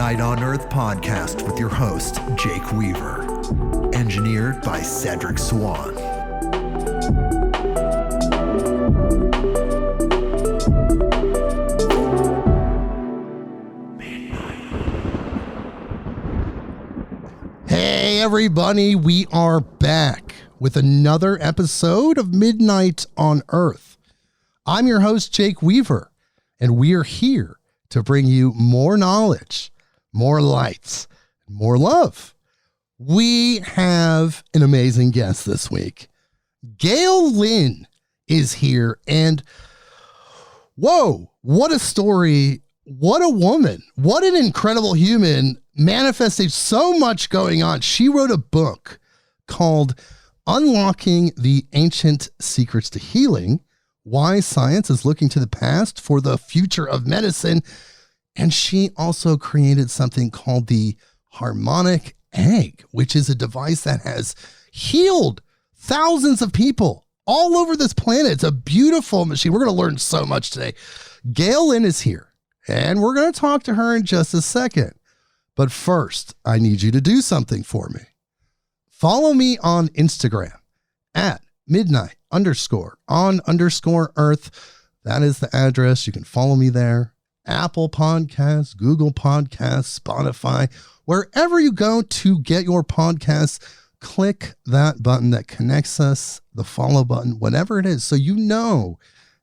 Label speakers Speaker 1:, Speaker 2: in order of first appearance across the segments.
Speaker 1: Midnight on Earth podcast with your host, Jake Weaver. Engineered by Cedric Swan.
Speaker 2: Hey everybody, we are back with another episode of Midnight on Earth. I'm your host, Jake Weaver, and we are here to bring you more knowledge, more lights, more love. We have an amazing guest this week. Gail Lynn is here, and whoa, what a story. What a woman. What an incredible human. Manifested so much going on. She wrote a book called Unlocking the Ancient Secrets to Healing, Why Science is Looking to the Past for the Future of Medicine. And she also created something called the Harmonic Egg, which is a device that has healed thousands of people all over this planet. It's a beautiful machine. We're going to learn so much today. Gail Lynn is here, and we're going to talk to her in just a second. But first, I need you to do something for me. Follow me on Instagram at midnight_on_earth. That is the address. You can follow me there. Apple Podcasts, Google Podcasts, Spotify, wherever you go to get your podcasts, click that button that connects us, the follow button, whatever it is, so you know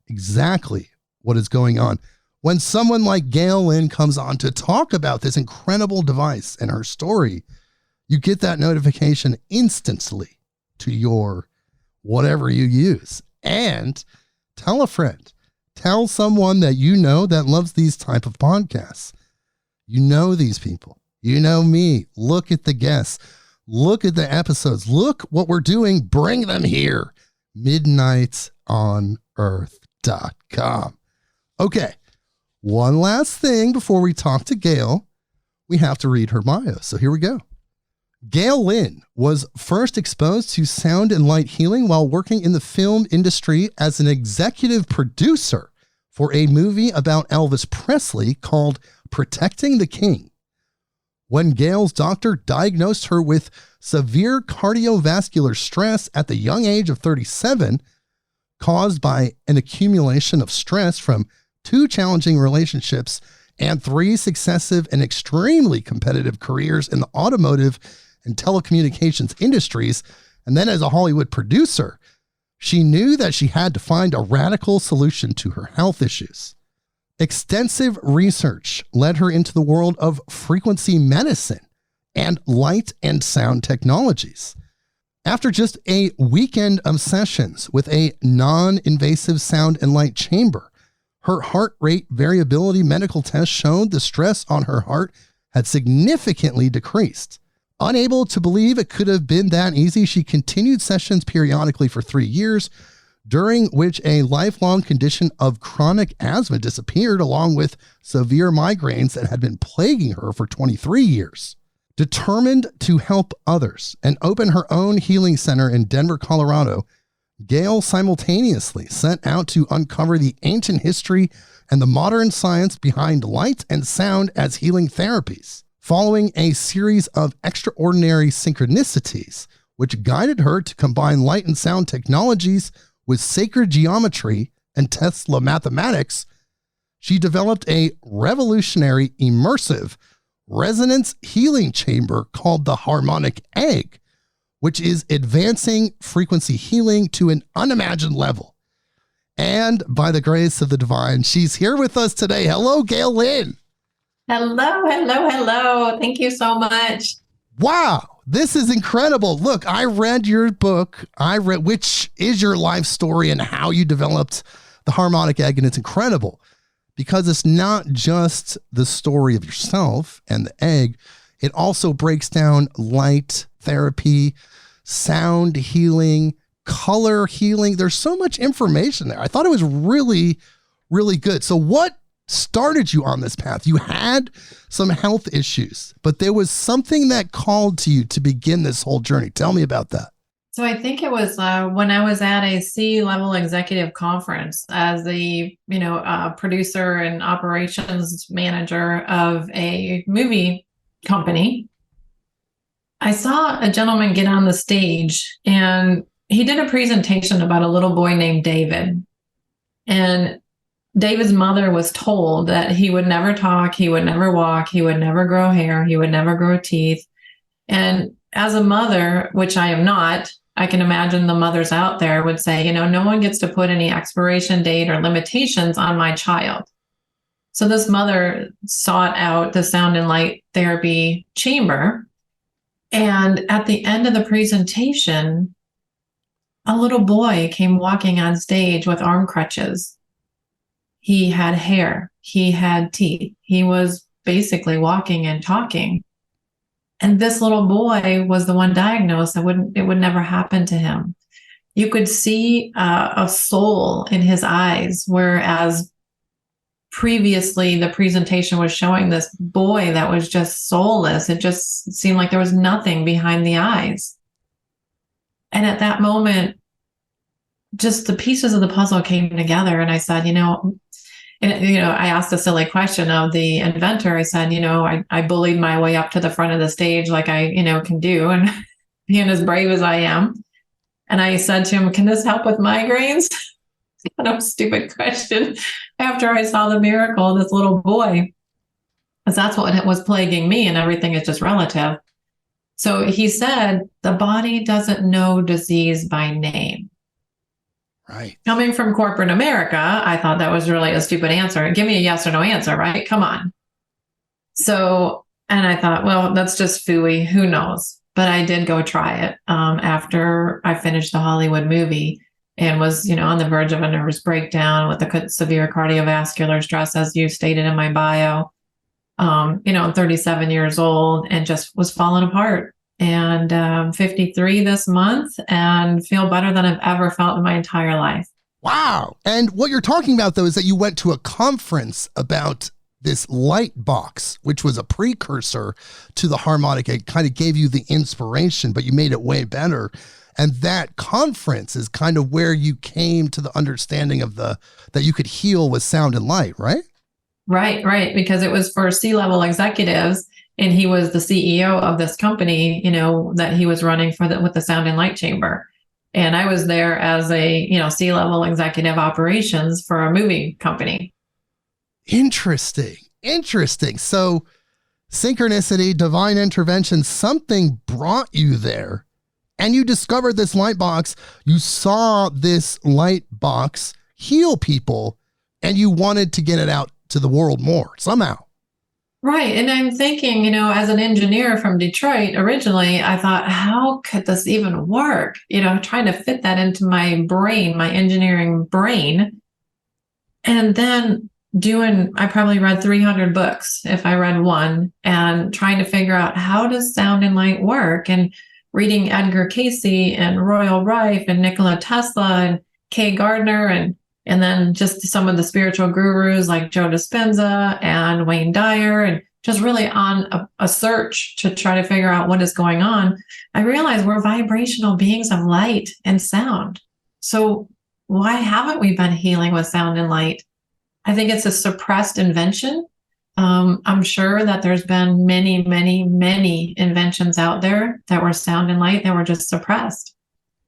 Speaker 2: exactly what is going on. When someone like Gail Lynn comes on to talk about this incredible device and her story, you get that notification instantly to your whatever you use. And tell a friend, tell someone that you know that loves these type of podcasts. You know these people. You know me. Look at the guests. Look at the episodes. Look what we're doing. Bring them here. midnightonearth.com. Okay. One last thing before we talk to Gail, we have to read her bio. So here we go. Gail Lynn was first exposed to sound and light healing while working in the film industry as an executive producer for a movie about Elvis Presley called Protecting the King. When Gail's doctor diagnosed her with severe cardiovascular stress at the young age of 37, caused by an accumulation of stress from 2 challenging relationships and 3 successive and extremely competitive careers in the automotive and telecommunications industries, and then as a Hollywood producer, she knew that she had to find a radical solution to her health issues. Extensive research led her into the world of frequency medicine and light and sound technologies. After just a weekend of sessions with a non-invasive sound and light chamber, her heart rate variability medical test showed the stress on her heart had significantly decreased. Unable to believe it could have been that easy, she continued sessions periodically for 3 years, during which a lifelong condition of chronic asthma disappeared, along with severe migraines that had been plaguing her for 23 years. Determined to help others and open her own healing center in Denver, Colorado, Gail simultaneously set out to uncover the ancient history and the modern science behind light and sound as healing therapies. Following a series of extraordinary synchronicities, which guided her to combine light and sound technologies with sacred geometry and Tesla mathematics, she developed a revolutionary immersive resonance healing chamber called the Harmonic Egg, which is advancing frequency healing to an unimagined level. And by the grace of the divine, she's here with us today. Hello, Gail Lynn.
Speaker 3: Hello. Thank you so much.
Speaker 2: Wow, this is incredible. Look, I read your book, which is your life story and how you developed the Harmonic Egg, and it's incredible because it's not just the story of yourself and the egg. It also breaks down light therapy, sound healing, color healing. There's so much information there. I thought it was really, really good. So what started you on this path? You had some health issues, but there was something that called to you to begin this whole journey. Tell me about that.
Speaker 3: So I think it was when I was at a C-level executive conference as the, producer and operations manager of a movie company. I saw a gentleman get on the stage and he did a presentation about a little boy named David. And David's mother was told that he would never talk, he would never walk, he would never grow hair, he would never grow teeth. And as a mother, which I am not, I can imagine the mothers out there would say, no one gets to put any expiration date or limitations on my child. So this mother sought out the sound and light therapy chamber. And at the end of the presentation, a little boy came walking on stage with arm crutches. He had hair, he had teeth, he was basically walking and talking. And this little boy was the one diagnosed that it would never happen to him. You could see a soul in his eyes, whereas previously the presentation was showing this boy that was just soulless. It just seemed like there was nothing behind the eyes. And at that moment, just the pieces of the puzzle came together. And I said, I asked a silly question of the inventor. I said, I bullied my way up to the front of the stage like I, can do, and being as brave as I am. And I said to him, can this help with migraines? Kind of a stupid question after I saw the miracle of this little boy, because that's what was plaguing me, and everything is just relative. So he said, the body doesn't know disease by name.
Speaker 2: Right.
Speaker 3: Coming from corporate America, I thought that was really a stupid answer. Give me a yes or no answer, right? Come on. So, and I thought, well, that's just phooey. Who knows? But I did go try it after I finished the Hollywood movie and was, on the verge of a nervous breakdown with a severe cardiovascular stress, as you stated in my bio. I'm 37 years old and just was falling apart. And 53 this month and feel better than I've ever felt in my entire life.
Speaker 2: Wow. And what you're talking about, though, is that you went to a conference about this light box, which was a precursor to the Harmonic Egg, kind of gave you the inspiration, but you made it way better. And that conference is kind of where you came to the understanding of that you could heal with sound and light, right?
Speaker 3: Right. Because it was for C-level executives. And he was the CEO of this company, that he was running with the Sound and Light Chamber. And I was there as a, C-level executive operations for a movie company.
Speaker 2: Interesting. So synchronicity, divine intervention, something brought you there and you discovered this light box. You saw this light box heal people and you wanted to get it out to the world more somehow.
Speaker 3: Right. And I'm thinking, as an engineer from Detroit, originally, I thought, how could this even work? Trying to fit that into my brain, my engineering brain. And then I probably read 300 books if I read one, and trying to figure out how does sound and light work, and reading Edgar Cayce and Royal Rife and Nikola Tesla and Kay Gardner and then just some of the spiritual gurus like Joe Dispenza and Wayne Dyer, and just really on a search to try to figure out what is going on. I realized we're vibrational beings of light and sound. So why haven't we been healing with sound and light? I think it's a suppressed invention. I'm sure that there's been many, many, many inventions out there that were sound and light that were just suppressed.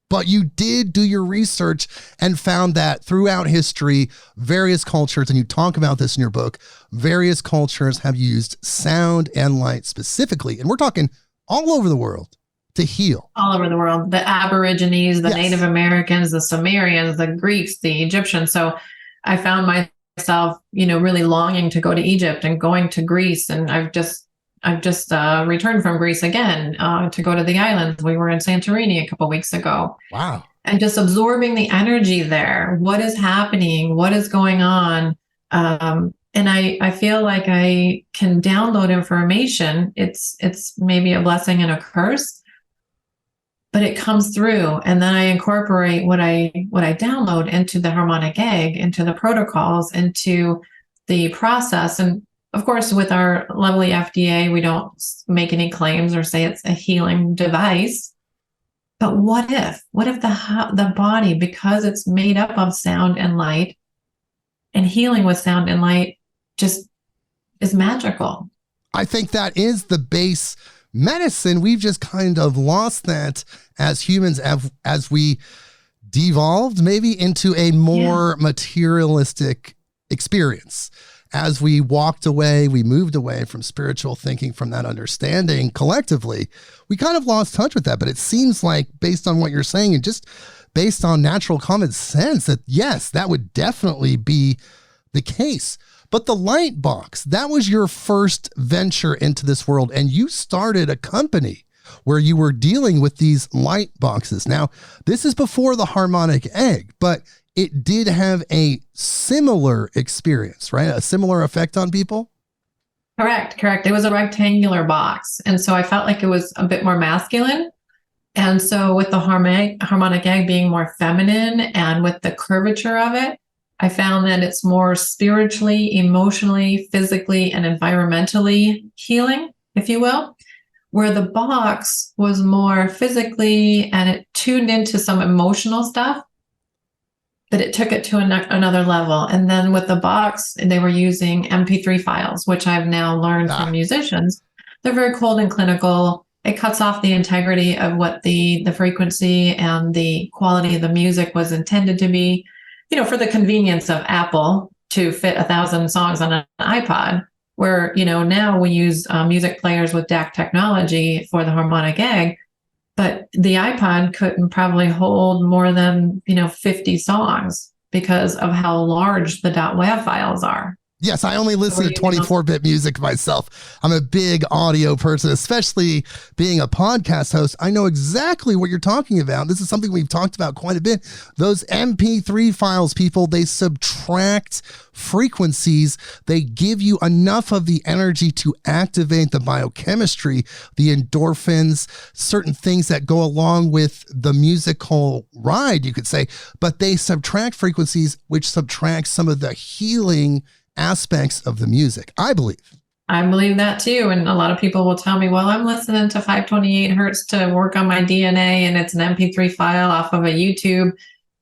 Speaker 2: But you did do your research and found that throughout history, various cultures, and you talk about this in your book, various cultures have used sound and light specifically, and we're talking all over the world, to heal.
Speaker 3: All over the world. The Aborigines, the
Speaker 2: Yes.
Speaker 3: Native Americans, the Sumerians, the Greeks, the Egyptians. So I found myself, really longing to go to Egypt and going to Greece. And I've just returned from Greece again to go to the islands. We were in Santorini a couple of weeks ago.
Speaker 2: Wow.
Speaker 3: And just absorbing the energy there. What is happening? What is going on? And I feel like I can download information. It's maybe a blessing and a curse, but it comes through. And then I incorporate what I download into the Harmonic Egg, into the protocols, into the process. And of course, with our lovely FDA, we don't make any claims or say it's a healing device. But what if the body, because it's made up of sound and light, and healing with sound and light just is magical?
Speaker 2: I think that is the base medicine. We've just kind of lost that as humans as we devolved maybe into a more materialistic experience. As we walked away, we moved away from spiritual thinking, from that understanding collectively. We kind of lost touch with that. But it seems like, based on what you're saying and just based on natural common sense, that yes, that would definitely be the case. But the light box, that was your first venture into this world, and you started a company where you were dealing with these light boxes. Now, this is before the Harmonic Egg, but it did have a similar experience, right? A similar effect on people?
Speaker 3: Correct. It was a rectangular box. And so I felt like it was a bit more masculine. And so with the harmonic egg being more feminine, and with the curvature of it, I found that it's more spiritually, emotionally, physically, and environmentally healing, if you will, where the box was more physically, and it tuned into some emotional stuff, but it took it to another level. And then with the box, they were using MP3 files, which I've now learned from musicians. They're very cold and clinical. It cuts off the integrity of what the frequency and the quality of the music was intended to be. For the convenience of Apple to fit 1,000 songs on an iPod, where, now we use music players with DAC technology for the Harmonic Egg, but the iPod couldn't probably hold more than, 50 songs because of how large the .wav files are.
Speaker 2: Yes, I only listen to 24-bit music myself. I'm a big audio person, especially being a podcast host. I know exactly what you're talking about. This is something we've talked about quite a bit. Those MP3 files, people, they subtract frequencies. They give you enough of the energy to activate the biochemistry, the endorphins, certain things that go along with the musical ride, you could say, but they subtract frequencies, which subtract some of the healing aspects of the music, I believe.
Speaker 3: I believe that too. And a lot of people will tell me, well, I'm listening to 528 hertz to work on my DNA, and it's an MP3 file off of a YouTube,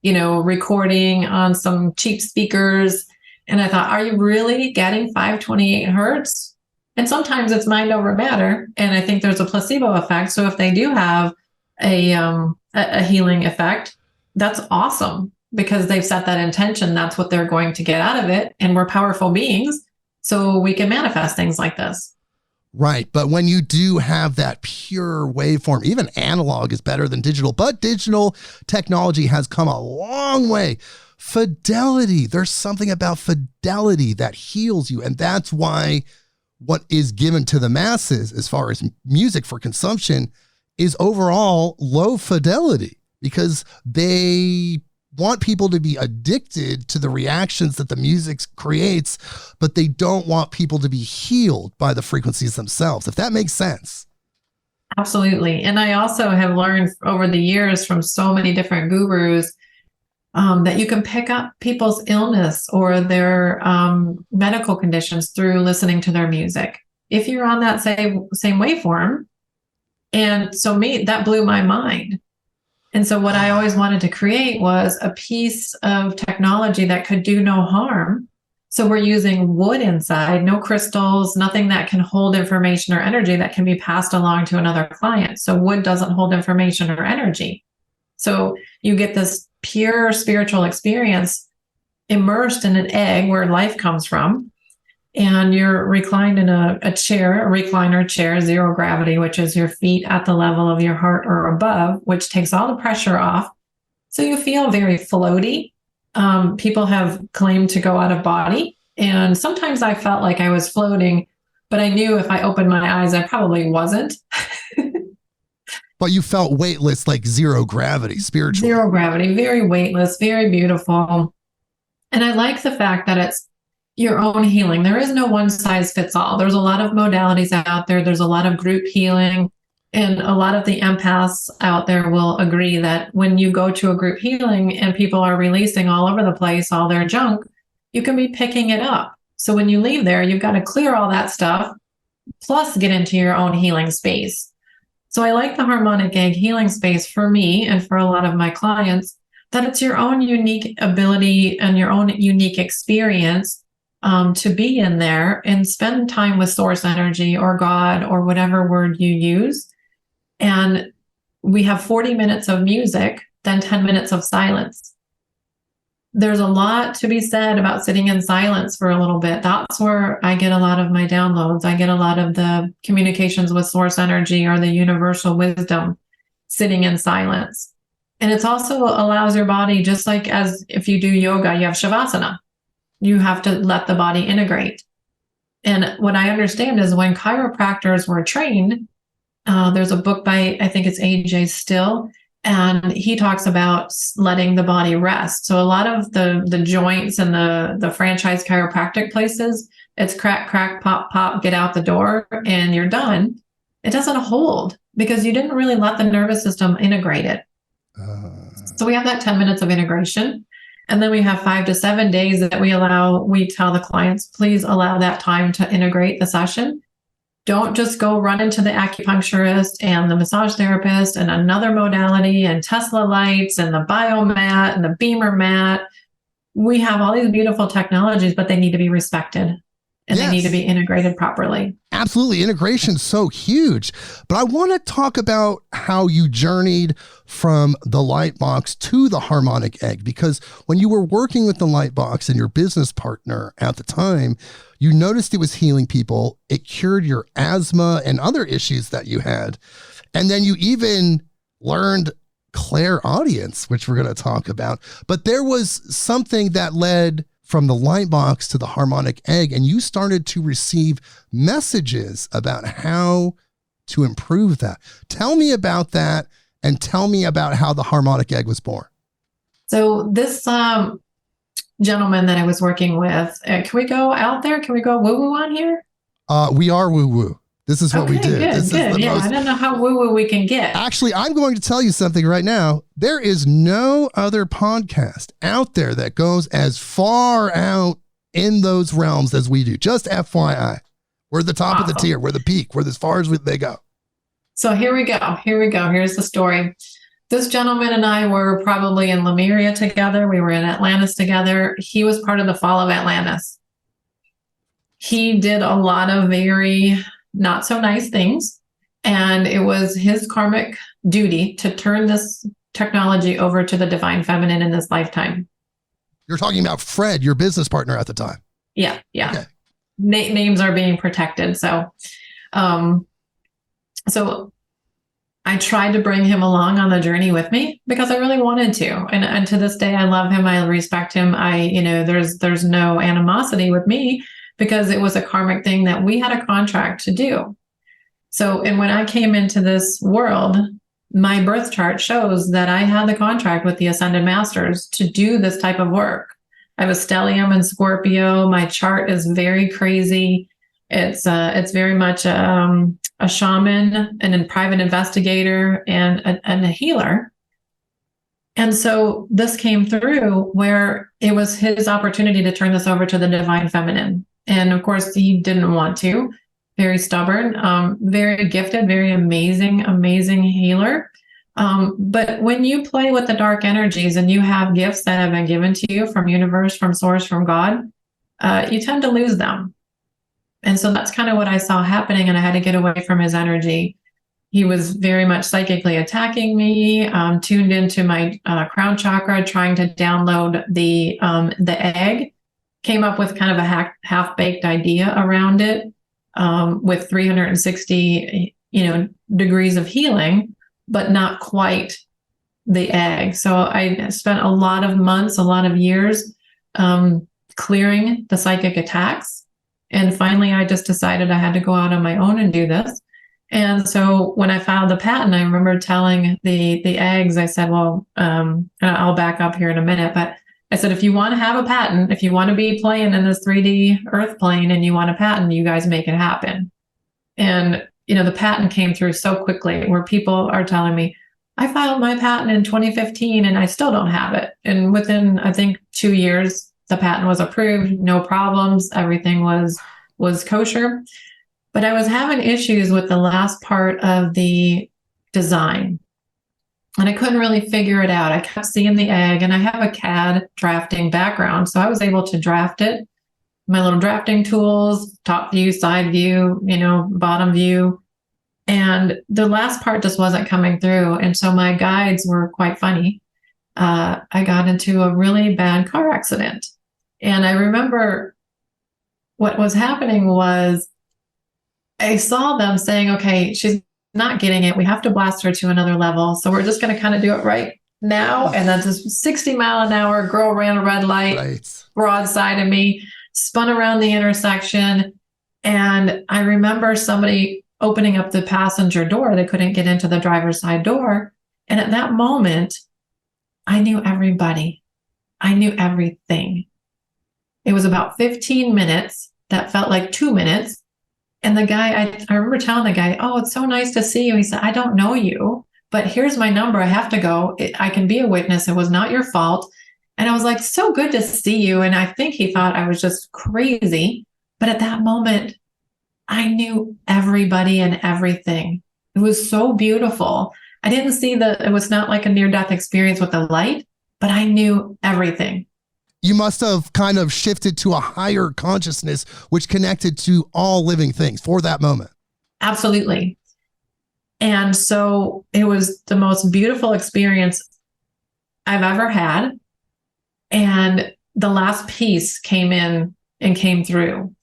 Speaker 3: recording on some cheap speakers. And I thought, are you really getting 528 hertz? And sometimes it's mind over matter. And I think there's a placebo effect. So if they do have a healing effect, that's awesome, because they've set that intention. That's what they're going to get out of it. And we're powerful beings, so we can manifest things like this.
Speaker 2: Right. But when you do have that pure waveform, even analog is better than digital, but digital technology has come a long way. Fidelity. There's something about fidelity that heals you. And that's why what is given to the masses as far as music for consumption is overall low fidelity, because they want people to be addicted to the reactions that the music creates, but they don't want people to be healed by the frequencies themselves, if that makes sense.
Speaker 3: Absolutely. And I also have learned over the years from so many different gurus that you can pick up people's illness or their medical conditions through listening to their music, if you're on that same waveform. And so that blew my mind. And so what I always wanted to create was a piece of technology that could do no harm. So we're using wood inside, no crystals, nothing that can hold information or energy that can be passed along to another client. So wood doesn't hold information or energy. So you get this pure spiritual experience immersed in an egg where life comes from. And you're reclined in a recliner chair, zero gravity, which is your feet at the level of your heart or above, which takes all the pressure off. So you feel very floaty. People have claimed to go out of body. And sometimes I felt like I was floating, but I knew if I opened my eyes, I probably wasn't.
Speaker 2: But you felt weightless, like zero gravity, spiritually.
Speaker 3: Zero gravity, very weightless, very beautiful. And I like the fact that it's your own healing. There is no one size fits all. There's a lot of modalities out there. There's a lot of group healing. And a lot of the empaths out there will agree that when you go to a group healing and people are releasing all over the place, all their junk, you can be picking it up. So when you leave there, you've got to clear all that stuff, plus get into your own healing space. So I like the harmonic egg healing space for me and for a lot of my clients, that it's your own unique ability and your own unique experience to be in there and spend time with source energy or God or whatever word you use. And we have 40 minutes of music, then 10 minutes of silence. There's a lot to be said about sitting in silence for a little bit. That's where I get a lot of my downloads. I get a lot of the communications with source energy or the universal wisdom sitting in silence. And it also allows your body, just like as if you do yoga, you have shavasana. You have to let the body integrate. And what I understand is when chiropractors were trained, there's a book by, I think it's A.J. Still, and he talks about letting the body rest. So a lot of the joints and the franchise chiropractic places, it's crack, crack, pop, pop, get out the door, and you're done. It doesn't hold because you didn't really let the nervous system integrate it. So we have that 10 minutes of integration. And then we have 5 to 7 days that we tell the clients, please allow that time to integrate the session. Don't just go run into the acupuncturist and the massage therapist and another modality and Tesla lights and the biomat and the beamer mat. We have all these beautiful technologies, but they need to be respected and they need to be integrated properly.
Speaker 2: Absolutely. Integration's so huge. But I want to talk about how you journeyed from the light box to the harmonic egg, because when you were working with the light box and your business partner at the time, you noticed it was healing people. It cured your asthma and other issues that you had. And then you even learned clairaudience, which we're going to talk about. But there was something that led from the light box to the harmonic egg, and you started to receive messages about how to improve that. Tell me about that, and tell me about how the harmonic egg was born.
Speaker 3: So this gentleman that I was working with, can we go out there? Can we go woo-woo on here?
Speaker 2: We are woo-woo. This is what we do.
Speaker 3: Good,
Speaker 2: this
Speaker 3: good.
Speaker 2: Is the most...
Speaker 3: I don't know how woo-woo we can get.
Speaker 2: Actually, I'm going to tell you something right now. There is no other podcast out there that goes as far out in those realms as we do. Just FYI. We're the top of the tier. We're the peak. We're as far as they go.
Speaker 3: So here we go. Here's the story. This gentleman and I were probably in Lemuria together. We were in Atlantis together. He was part of the fall of Atlantis. He did a lot of very not so nice things. And it was his karmic duty to turn this technology over to the divine feminine in this lifetime.
Speaker 2: You're talking about Fred, your business partner at the time.
Speaker 3: Yeah.
Speaker 2: Okay.
Speaker 3: Names are being protected. So I tried to bring him along on the journey with me because I really wanted to. And to this day, I love him. I respect him. There's no animosity with me because it was a karmic thing that we had a contract to do. So, and when I came into this world, my birth chart shows that I had the contract with the Ascended Masters to do this type of work. I have a stellium in Scorpio. My chart is very crazy. It's very much a shaman and a private investigator and a healer. And so this came through where it was his opportunity to turn this over to the divine feminine. And of course, he didn't want to. Very stubborn, very gifted, very amazing healer. But when you play with the dark energies and you have gifts that have been given to you from universe, from source, from God, you tend to lose them. And so that's kind of what I saw happening, and I had to get away from his energy. He was very much psychically attacking me, tuned into my crown chakra, trying to download the egg. Came up with kind of a half-baked idea around it, with 360, degrees of healing, but not quite the egg. So I spent a lot of months, a lot of years, clearing the psychic attacks. And finally, I just decided I had to go out on my own and do this. And so when I filed the patent, I remember telling the eggs, I said, well, I'll back up here in a minute, but I said, if you want to have a patent, if you want to be playing in this 3D earth plane and you want a patent, you guys make it happen. And, the patent came through so quickly where people are telling me, I filed my patent in 2015 and I still don't have it. And within, I think, 2 years, the patent was approved, no problems. Everything was kosher. But I was having issues with the last part of the design. And I couldn't really figure it out. I kept seeing the egg, and I have a CAD drafting background. So I was able to draft it, my little drafting tools, top view, side view, bottom view. And the last part just wasn't coming through. And so my guides were quite funny. I got into a really bad car accident. And I remember what was happening was I saw them saying, okay, she's not getting it. We have to blast her to another level. So we're just going to kind of do it right now. And then this 60-mile-an-hour girl ran a red light broadside of me, spun around the intersection. And I remember somebody opening up the passenger door. They couldn't get into the driver's side door. And at that moment, I knew everybody. I knew everything. It was about 15 minutes that felt like 2 minutes. And the guy, I remember telling the guy, oh, it's so nice to see you. He said, I don't know you, but here's my number. I have to go. I can be a witness. It was not your fault. And I was like, so good to see you. And I think he thought I was just crazy. But at that moment, I knew everybody and everything. It was so beautiful. I didn't see it was not like a near-death experience with the light, but I knew everything.
Speaker 2: You must have kind of shifted to a higher consciousness, which connected to all living things for that moment.
Speaker 3: Absolutely. And so it was the most beautiful experience I've ever had. And the last piece came in and came through.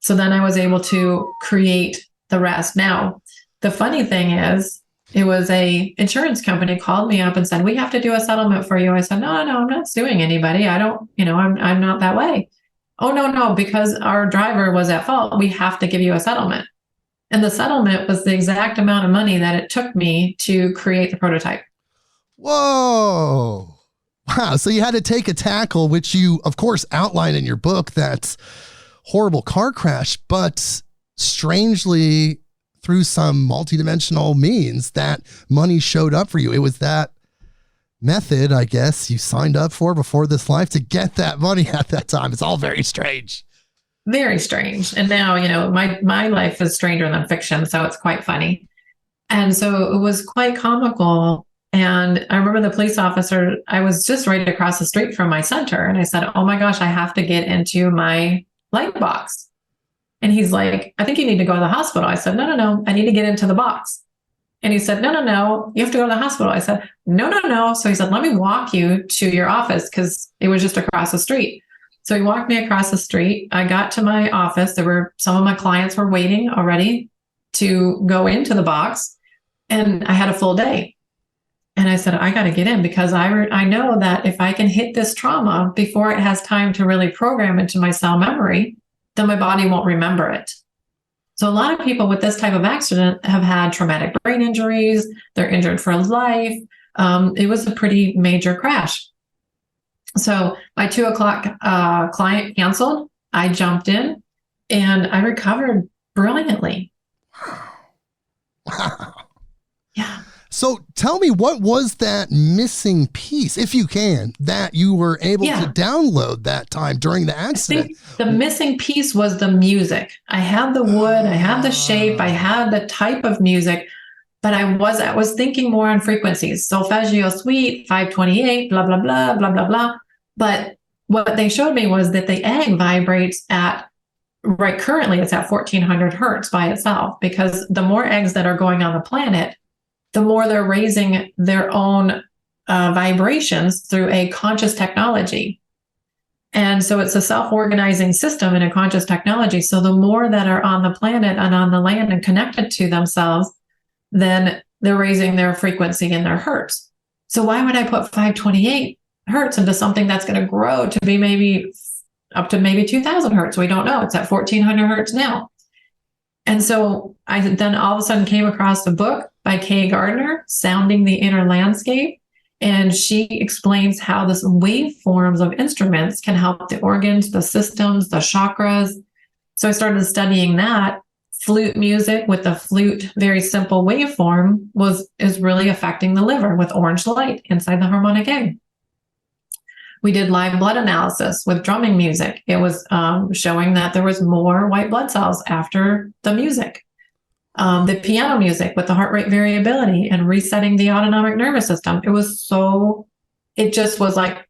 Speaker 3: So then I was able to create the rest. Now, the funny thing is, it was a insurance company called me up and said, we have to do a settlement for you. I said, no, I'm not suing anybody. I don't, I'm not that way. Oh, no, because our driver was at fault. We have to give you a settlement. And the settlement was the exact amount of money that it took me to create the prototype.
Speaker 2: Whoa. Wow. So you had to take a tackle, which you, of course, outline in your book, that's horrible car crash, but strangely, through some multidimensional means, that money showed up for you. It was that method, I guess, you signed up for before this life to get that money at that time. It's all very strange.
Speaker 3: Very strange. And now, my life is stranger than fiction, so it's quite funny. And so it was quite comical. And I remember the police officer, I was just right across the street from my center. And I said, oh my gosh, I have to get into my light box. And he's like, I think you need to go to the hospital. I said, no, I need to get into the box. And he said, no, you have to go to the hospital. I said, no. So he said, let me walk you to your office, because it was just across the street. So he walked me across the street. I got to my office. Some of my clients were waiting already to go into the box, and I had a full day. And I said, I got to get in, because I know that if I can hit this trauma before it has time to really program into my cell memory, then my body won't remember it. So a lot of people with this type of accident have had traumatic brain injuries. They're injured for life. It was a pretty major crash. So my 2:00 client canceled. I jumped in and I recovered brilliantly.
Speaker 2: Wow.
Speaker 3: Yeah.
Speaker 2: So tell me, what was that missing piece, if you can, that you were able to download that time during the accident?
Speaker 3: I think the missing piece was the music. I had the wood, I had the shape, I had the type of music, but I was thinking more on frequencies. Solfeggio suite, 528, blah, blah, blah, blah, blah, blah. But what they showed me was that the egg vibrates currently it's at 1400 hertz by itself, because the more eggs that are going on the planet, the more they're raising their own vibrations through a conscious technology. And so it's a self-organizing system in a conscious technology. So the more that are on the planet and on the land and connected to themselves, then they're raising their frequency and their hertz. So why would I put 528 hertz into something that's going to grow to be maybe up to maybe 2000 hertz? We don't know. It's at 1400 hertz now. And so I then all of a sudden came across a book by Kay Gardner, Sounding the Inner Landscape. And she explains how this waveforms of instruments can help the organs, the systems, the chakras. So I started studying that. Flute music with the flute, very simple waveform, is really affecting the liver with orange light inside the harmonic egg. We did live blood analysis with drumming music. It was showing that there was more white blood cells after the music. the piano music with the heart rate variability and resetting the autonomic nervous system. It just was like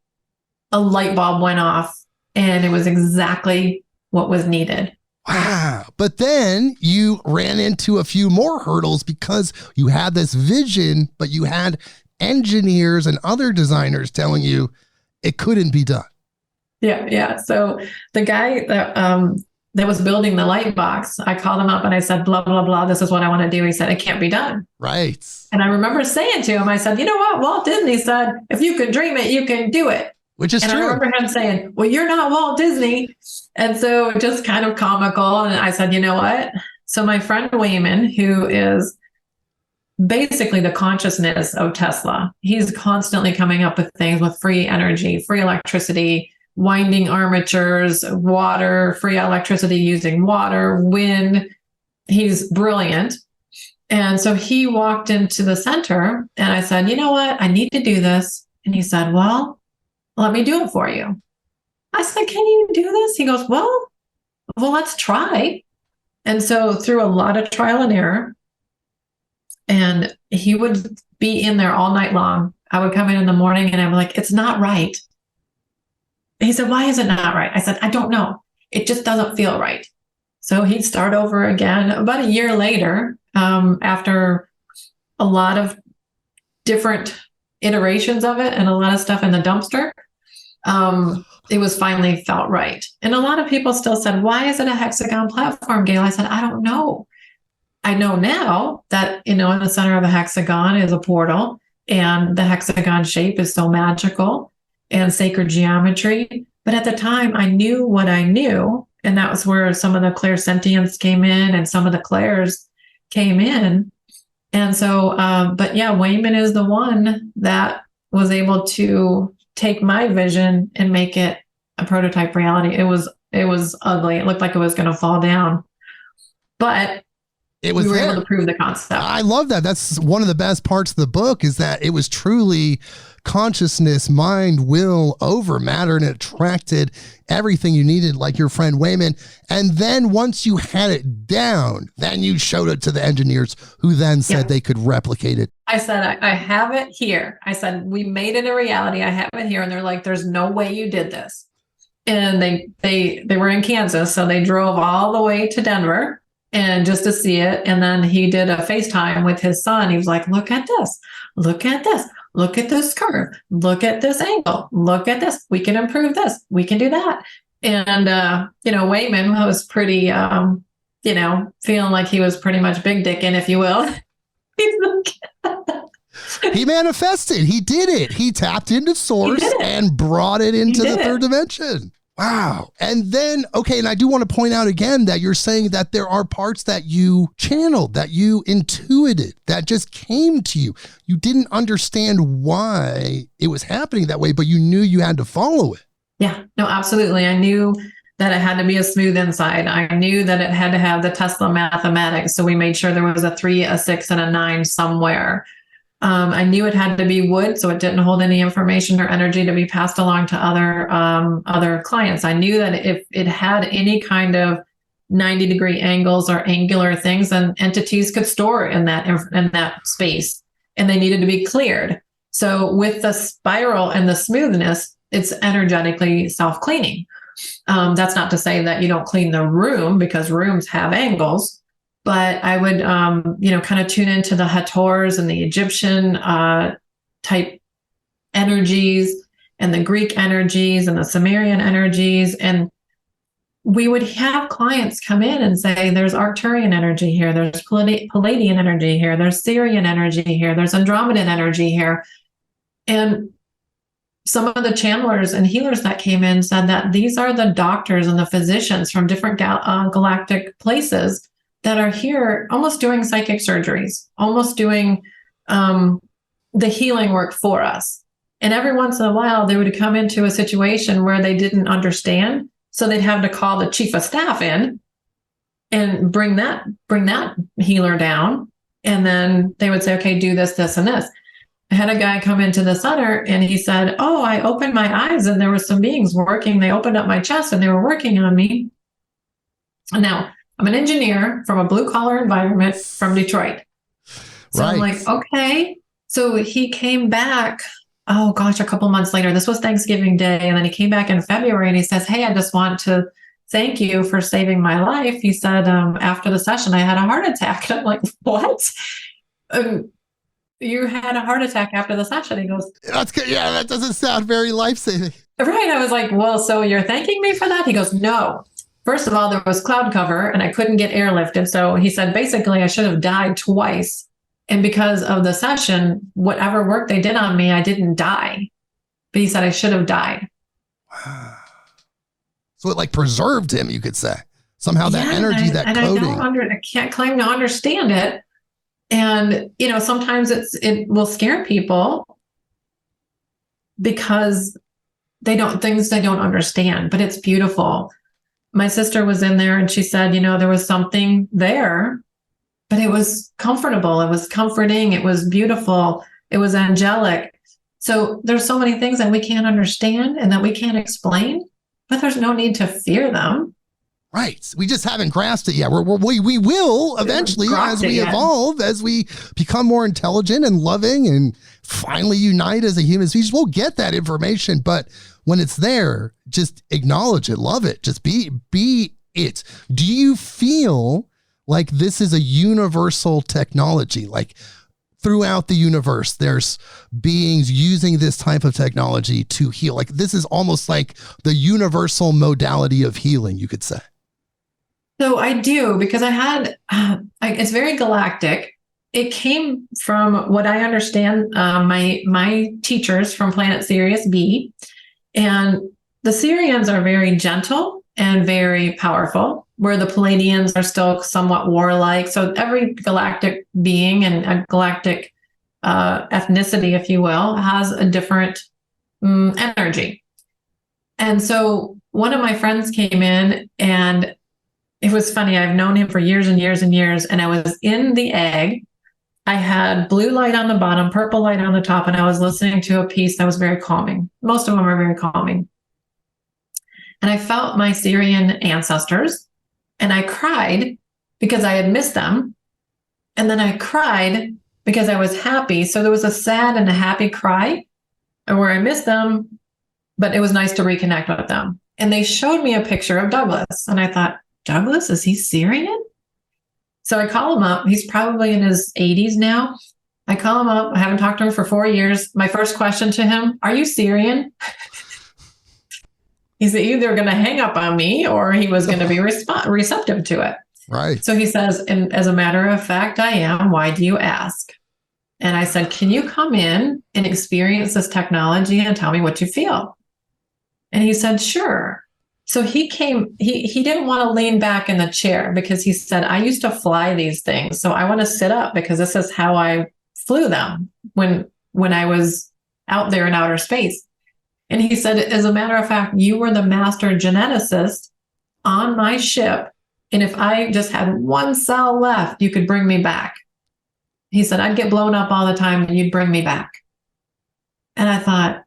Speaker 3: a light bulb went off, and it was exactly what was needed.
Speaker 2: Wow. But then you ran into a few more hurdles because you had this vision, but you had engineers and other designers telling you it couldn't be done.
Speaker 3: Yeah. So the guy that was building the light box, I called him up and I said, blah, blah, blah, this is what I want to do. He said, it can't be done.
Speaker 2: Right.
Speaker 3: And I remember saying to him, I said, you know what? Walt Disney said, if you can dream it, you can do it.
Speaker 2: Which is true.
Speaker 3: I remember him saying, well, you're not Walt Disney. And so just kind of comical. And I said, you know what? So my friend Wayman, who is basically the consciousness of Tesla, he's constantly coming up with things with free energy, free electricity, winding armatures, water, free electricity using water, wind. He's brilliant. And so he walked into the center and I said, you know what? I need to do this. And he said, well, let me do it for you. I said, can you do this? He goes, well, let's try. And so through a lot of trial and error, and he would be in there all night long. I would come in the morning and I'm like, it's not right. He said, why is it not right? I said, I don't know. It just doesn't feel right. So he'd start over again. About a year later, after a lot of different iterations of it and a lot of stuff in the dumpster, it was finally felt right. And a lot of people still said, why is it a hexagon platform, Gail? I said, I don't know. I know now that, in the center of the hexagon is a portal, and the hexagon shape is so magical and sacred geometry. But at the time, I knew what I knew. And that was where some of the clairsentience came in and some of the clairs came in. And so, but yeah, Wayman is the one that was able to take my vision and make it a prototype reality. It was ugly. It looked like it was going to fall down, but we were able to prove the concept.
Speaker 2: I love that. That's one of the best parts of the book, is that it was truly consciousness, mind, will over matter, and it attracted everything you needed, like your friend Wayman. And then once you had it down, then you showed it to the engineers, who then said they could replicate it.
Speaker 3: I said, I have it here. I said, we made it a reality. I have it here. And they're like, there's no way you did this. And they were in Kansas, so they drove all the way to Denver and just to see it. And then he did a FaceTime with his son. He was like, look at this, look at this, look at this curve, look at this angle, look at this. We can improve this. We can do that. And, Wayman was pretty, feeling like he was pretty much big dicking, if you will.
Speaker 2: He manifested. He did it. He tapped into source and brought it into the third dimension. Wow. And then, okay, and I do want to point out again that you're saying that there are parts that you channeled, that you intuited, that just came to you. You didn't understand why it was happening that way, but you knew you had to follow it.
Speaker 3: Yeah, no, absolutely. I knew that it had to be a smooth inside. I knew that it had to have the Tesla mathematics. So we made sure there was a 3, a 6, and a 9 somewhere. I knew it had to be wood, so it didn't hold any information or energy to be passed along to other clients. I knew that if it had any kind of 90-degree angles or angular things, then entities could store in that space, and they needed to be cleared. So with the spiral and the smoothness, it's energetically self-cleaning. That's not to say that you don't clean the room, because rooms have angles. But I would, kind of tune into the Hathors and the Egyptian type energies and the Greek energies and the Sumerian energies. And we would have clients come in and say, there's Arcturian energy here, there's Palladian energy here, there's Syrian energy here, there's Andromedan energy here. And some of the channelers and healers that came in said that these are the doctors and the physicians from different galactic places that are here almost doing psychic surgeries, almost doing the healing work for us. And every once in a while, they would come into a situation where they didn't understand. So they'd have to call the chief of staff in and bring that healer down. And then they would say, okay, do this, this, and this. I had a guy come into the center and he said, oh, I opened my eyes and there were some beings working. They opened up my chest and they were working on me. Now, I'm an engineer from a blue collar environment from Detroit. So
Speaker 2: Right.
Speaker 3: I'm like, okay. So he came back, oh gosh, a couple months later. This was Thanksgiving Day. And then he came back in February and he says, hey, I just want to thank you for saving my life. He said, after the session, I had a heart attack. And I'm like, what? You had a heart attack after the session. He goes,
Speaker 2: That's good. Yeah, that doesn't sound very life-saving.
Speaker 3: right. I was like, well, so you're thanking me for that? He goes, no. First of all, there was cloud cover and I couldn't get airlifted. So he said, basically, I should have died twice. And because of the session, whatever work they did on me, I didn't die. But he said I should have died.
Speaker 2: Wow. So it like preserved him, you could say. Somehow that energy, that coding.
Speaker 3: I can't claim to understand it. And, you know, sometimes it will scare people because things they don't understand, but it's beautiful. My sister was in there and she said, you know, there was something there, but it was comfortable. It was comforting. It was beautiful. It was angelic. So there's so many things that we can't understand and that we can't explain, but there's no need to fear them.
Speaker 2: Right. We just haven't grasped it yet. We will eventually as we evolve, as we become more intelligent and loving and finally unite as a human species. We'll get that information. But when it's there, just acknowledge it, love it, just be it. Do you feel like this is a universal technology? Like throughout the universe, there's beings using this type of technology to heal. Like this is almost like the universal modality of healing, you could say.
Speaker 3: So I do, because I had, it's very galactic. It came from what I understand, my teachers from planet Sirius B. And the Sirians are very gentle and very powerful, where the Palladians are still somewhat warlike. So every galactic being and a galactic ethnicity, if you will, has a different energy. And so one of my friends came in and it was funny. I've known him for years and years and years. And I was in the egg. I had blue light on the bottom, purple light on the top, and I was listening to a piece that was very calming. Most of them are very calming. And I felt my Syrian ancestors, and I cried because I had missed them. And then I cried because I was happy. So there was a sad and a happy cry where I missed them, but it was nice to reconnect with them. And they showed me a picture of Douglas. And I thought, Douglas, is he Syrian? So I call him up. He's probably in his 80s now. I call him up. I haven't talked to him for 4 years. My first question to him, are you Syrian? He's either going to hang up on me or he was going to be receptive to it.
Speaker 2: Right.
Speaker 3: So he says, and as a matter of fact, I am. Why do you ask? And I said, can you come in and experience this technology and tell me what you feel? And he said, sure. So he came, he didn't want to lean back in the chair because he said, I used to fly these things. So I want to sit up because this is how I flew them when I was out there in outer space. And he said, as a matter of fact, you were the master geneticist on my ship. And if I just had one cell left, you could bring me back. He said, I'd get blown up all the time and you'd bring me back. And I thought,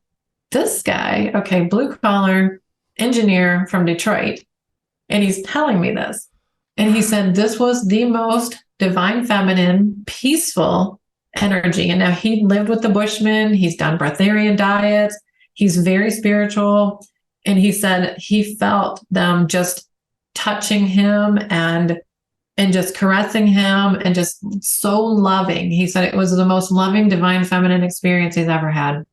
Speaker 3: this guy, okay, blue collar engineer from Detroit, and he's telling me this. And he said, this was the most divine feminine, peaceful energy. And now he lived with the Bushmen. He's done breatharian diets. He's very spiritual. And he said he felt them just touching him and just caressing him and just so loving. He said it was the most loving, divine feminine experience he's ever had.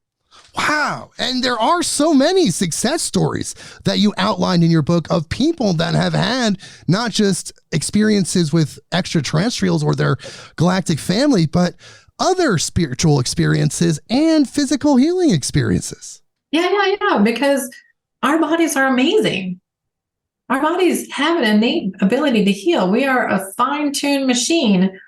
Speaker 2: Wow. And there are so many success stories that you outlined in your book of people that have had not just experiences with extraterrestrials or their galactic family, but other spiritual experiences and physical healing experiences.
Speaker 3: Yeah. Because our bodies are amazing. Our bodies have an innate ability to heal. We are a fine-tuned machine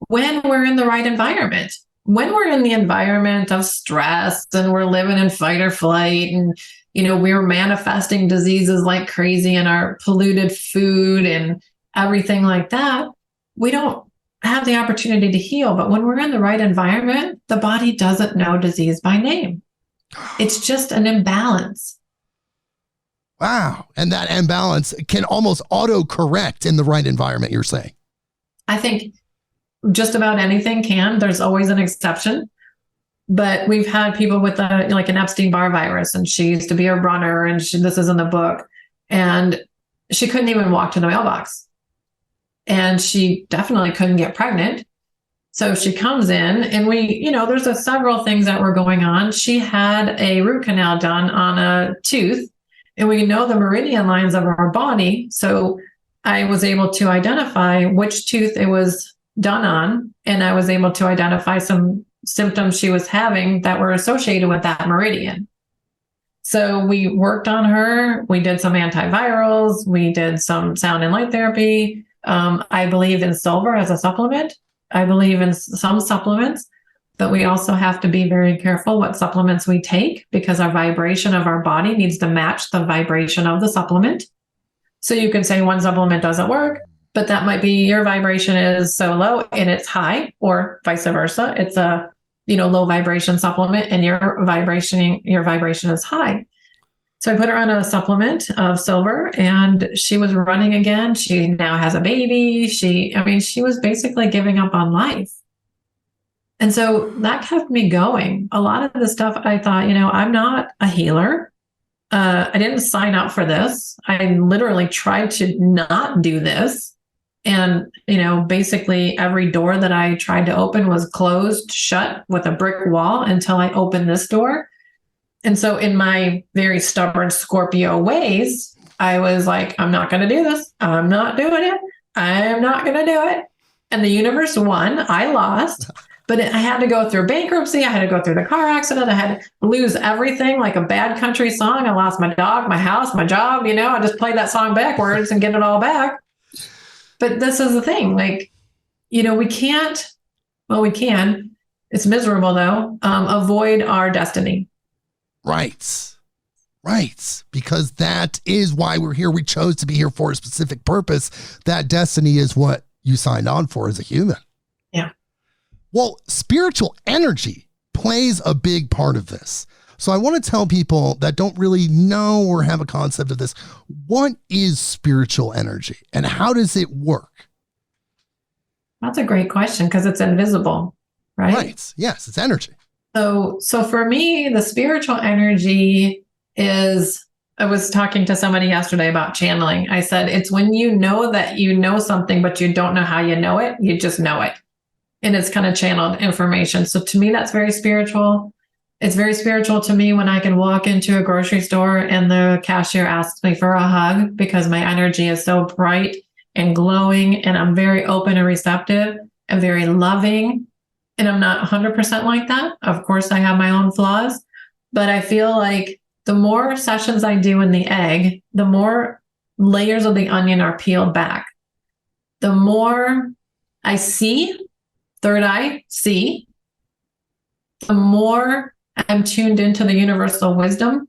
Speaker 3: when we're in the right environment. When we're in the environment of stress and we're living in fight or flight and, we're manifesting diseases like crazy in our polluted food and everything like that, we don't have the opportunity to heal. But when we're in the right environment, the body doesn't know disease by name. It's just an imbalance.
Speaker 2: Wow. And that imbalance can almost auto-correct in the right environment, you're saying?
Speaker 3: I think just about anything can. There's always an exception. But we've had people with like an Epstein-Barr virus, and she used to be a runner, and this is in the book, and she couldn't even walk to the mailbox. And she definitely couldn't get pregnant. So she comes in, and there's several things that were going on. She had a root canal done on a tooth, and we know the meridian lines of our body. So I was able to identify which tooth it was done on, and I was able to identify some symptoms she was having that were associated with that meridian. So we worked on her. We did some antivirals. We did some sound and light therapy. I believe in silver as a supplement. I believe in some supplements, but we also have to be very careful what supplements we take, because our vibration of our body needs to match the vibration of the supplement. So you can say one supplement doesn't work, but that might be your vibration is so low and it's high, or vice versa. It's a low vibration supplement and your vibration is high. So I put her on a supplement of silver, and she was running again. She now has a baby. She was basically giving up on life. And so that kept me going. A lot of the stuff I thought, I'm not a healer. I didn't sign up for this. I literally tried to not do this. And, basically every door that I tried to open was closed, shut with a brick wall until I opened this door. And so in my very stubborn Scorpio ways, I was like, I'm not going to do this. I'm not doing it. I'm not going to do it. And the universe won. I lost. But I had to go through bankruptcy. I had to go through the car accident. I had to lose everything, like a bad country song. I lost my dog, my house, my job. I just played that song backwards and get it all back. But this is the thing, we can't, we can, it's miserable though, avoid our destiny.
Speaker 2: Right. Because that is why we're here. We chose to be here for a specific purpose. That destiny is what you signed on for as a human.
Speaker 3: Yeah.
Speaker 2: Well, spiritual energy plays a big part of this. So I want to tell people that don't really know or have a concept of this, what is spiritual energy and how does it work?
Speaker 3: That's a great question, because it's invisible, right?
Speaker 2: Right. Yes, it's energy.
Speaker 3: So for me, the spiritual energy is, I was talking to somebody yesterday about channeling. I said, it's when you know that you know something, but you don't know how you know it. You just know it. And it's kind of channeled information. So to me, that's very spiritual. It's very spiritual to me when I can walk into a grocery store and the cashier asks me for a hug, because my energy is so bright and glowing, and I'm very open and receptive and very loving. And I'm not 100% like that. Of course, I have my own flaws, but I feel like the more sessions I do in the egg, the more layers of the onion are peeled back. The more I see, third eye, see, the more I'm tuned into the universal wisdom.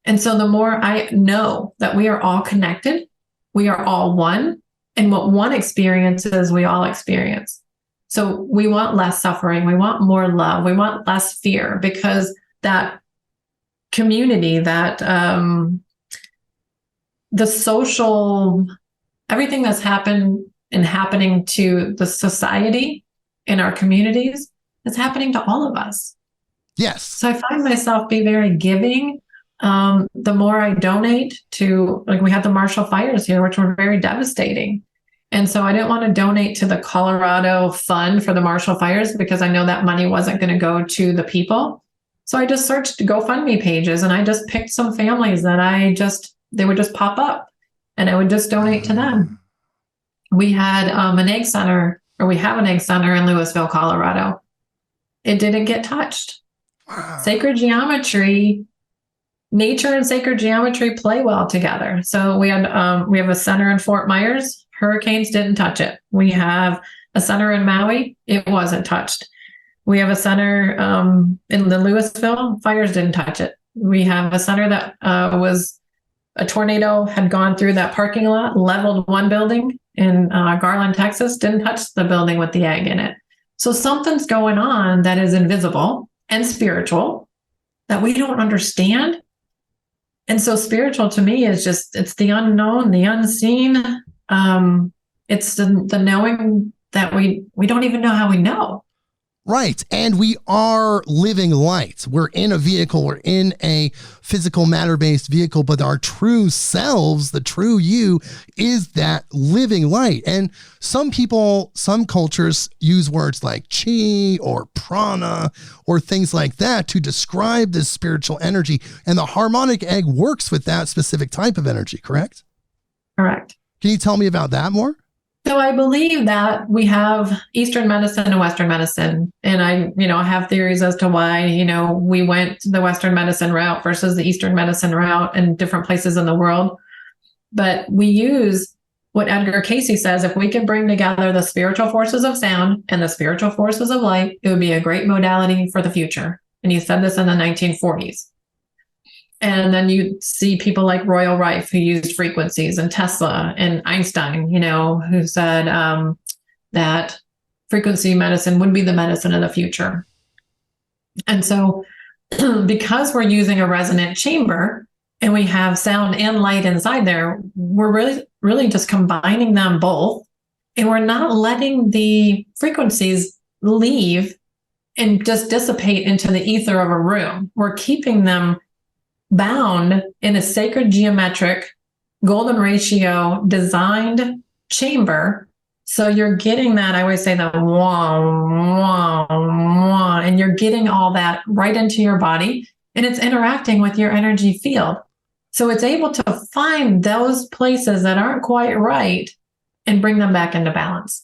Speaker 3: And so the more I know that we are all connected, we are all one, and what one experiences, we all experience. So we want less suffering. We want more love. We want less fear, because that community, that the social, everything that's happening to the society in our communities is happening to all of us.
Speaker 2: Yes.
Speaker 3: So I find myself be very giving. The more I donate to, like we had the Marshall fires here, which were very devastating. And so I didn't want to donate to the Colorado fund for the Marshall fires, because I know that money wasn't going to go to the people. So I just searched GoFundMe pages, and I just picked some families that they would just pop up, and I would just donate to them. We had an egg center, or we have an egg center in Louisville, Colorado. It didn't get touched.
Speaker 2: Wow.
Speaker 3: Sacred geometry, nature and sacred geometry play well together. So we have a center in Fort Myers. Hurricanes didn't touch it. We have a center in Maui. It wasn't touched. We have a center in the Louisville. Fires didn't touch it. We have a center that was a tornado had gone through that parking lot, leveled one building in Garland, Texas, didn't touch the building with the egg in it. So something's going on that is invisible and spiritual that we don't understand. And so spiritual to me is just, it's the unknown, the unseen. It's the knowing that we don't even know how we know.
Speaker 2: Right. And we are living light. We're in a vehicle. We're in a physical matter-based vehicle, but our true selves, the true you, is that living light. And some people, some cultures use words like chi or prana or things like that to describe this spiritual energy. And the harmonic egg works with that specific type of energy, correct?
Speaker 3: Correct.
Speaker 2: Can you tell me about that more?
Speaker 3: So I believe that we have Eastern medicine and Western medicine. And I have theories as to why, we went the Western medicine route versus the Eastern medicine route in different places in the world. But we use what Edgar Cayce says, if we can bring together the spiritual forces of sound and the spiritual forces of light, it would be a great modality for the future. And he said this in the 1940s. And then you see people like Royal Rife who used frequencies, and Tesla and Einstein, who said that frequency medicine would be the medicine of the future. And so because we're using a resonant chamber and we have sound and light inside there, we're really just combining them both. And we're not letting the frequencies leave and just dissipate into the ether of a room. We're keeping them bound in a sacred geometric golden ratio designed chamber. So you're getting that, I always say the wah, wah, wah, and you're getting all that right into your body, and it's interacting with your energy field. So it's able to find those places that aren't quite right and bring them back into balance.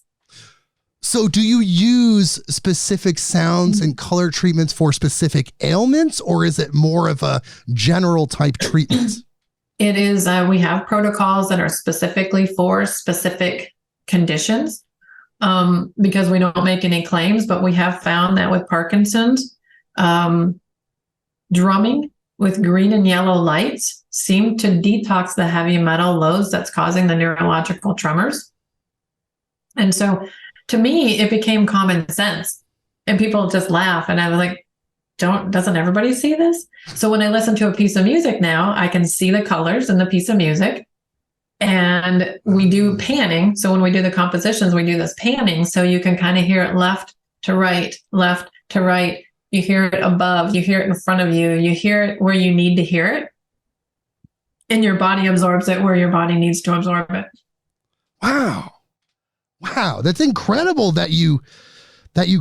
Speaker 2: So do you use specific sounds and color treatments for specific ailments, or is it more of a general type treatment?
Speaker 3: It is, we have protocols that are specifically for specific conditions, because we don't make any claims, but we have found that with Parkinson's, drumming with green and yellow lights seem to detox the heavy metal loads that's causing the neurological tremors. And so to me, it became common sense, and people just laugh. And I was like, doesn't everybody see this? So when I listen to a piece of music now, I can see the colors in the piece of music, and we do panning. So when we do the compositions, we do this panning. So you can kind of hear it left to right, left to right. You hear it above, you hear it in front of you, you hear it where you need to hear it, and your body absorbs it where your body needs to absorb it.
Speaker 2: Wow, that's incredible that you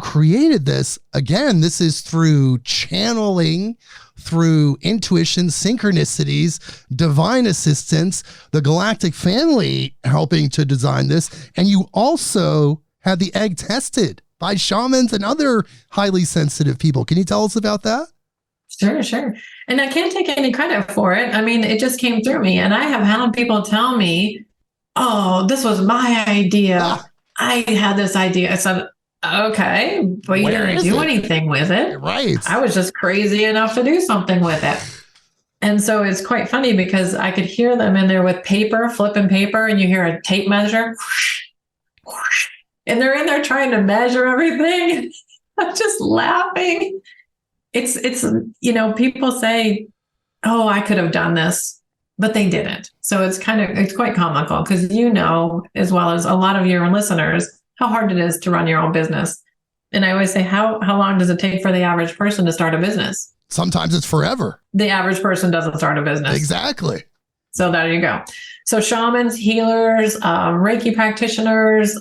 Speaker 2: created this. Again, this is through channeling, through intuition, synchronicities, divine assistance, the galactic family helping to design this. And you also had the egg tested by shamans and other highly sensitive people. Can you tell us about that?
Speaker 3: Sure. And I can't take any credit for it. I mean, it just came through me. And I have had people tell me, oh, this was my idea. I had this idea. I said, okay, but you didn't do anything with it.
Speaker 2: Right.
Speaker 3: I was just crazy enough to do something with it. And so it's quite funny because I could hear them in there with paper, flipping paper, and you hear a tape measure. And they're in there trying to measure everything. I'm just laughing. It's people say, oh, I could have done this, but they didn't. So it's quite comical because as well as a lot of your listeners, how hard it is to run your own business. And I always say, how long does it take for the average person to start a business?
Speaker 2: Sometimes it's forever.
Speaker 3: The average person doesn't start a business.
Speaker 2: Exactly. So
Speaker 3: there you go. So shamans, healers, Reiki practitioners,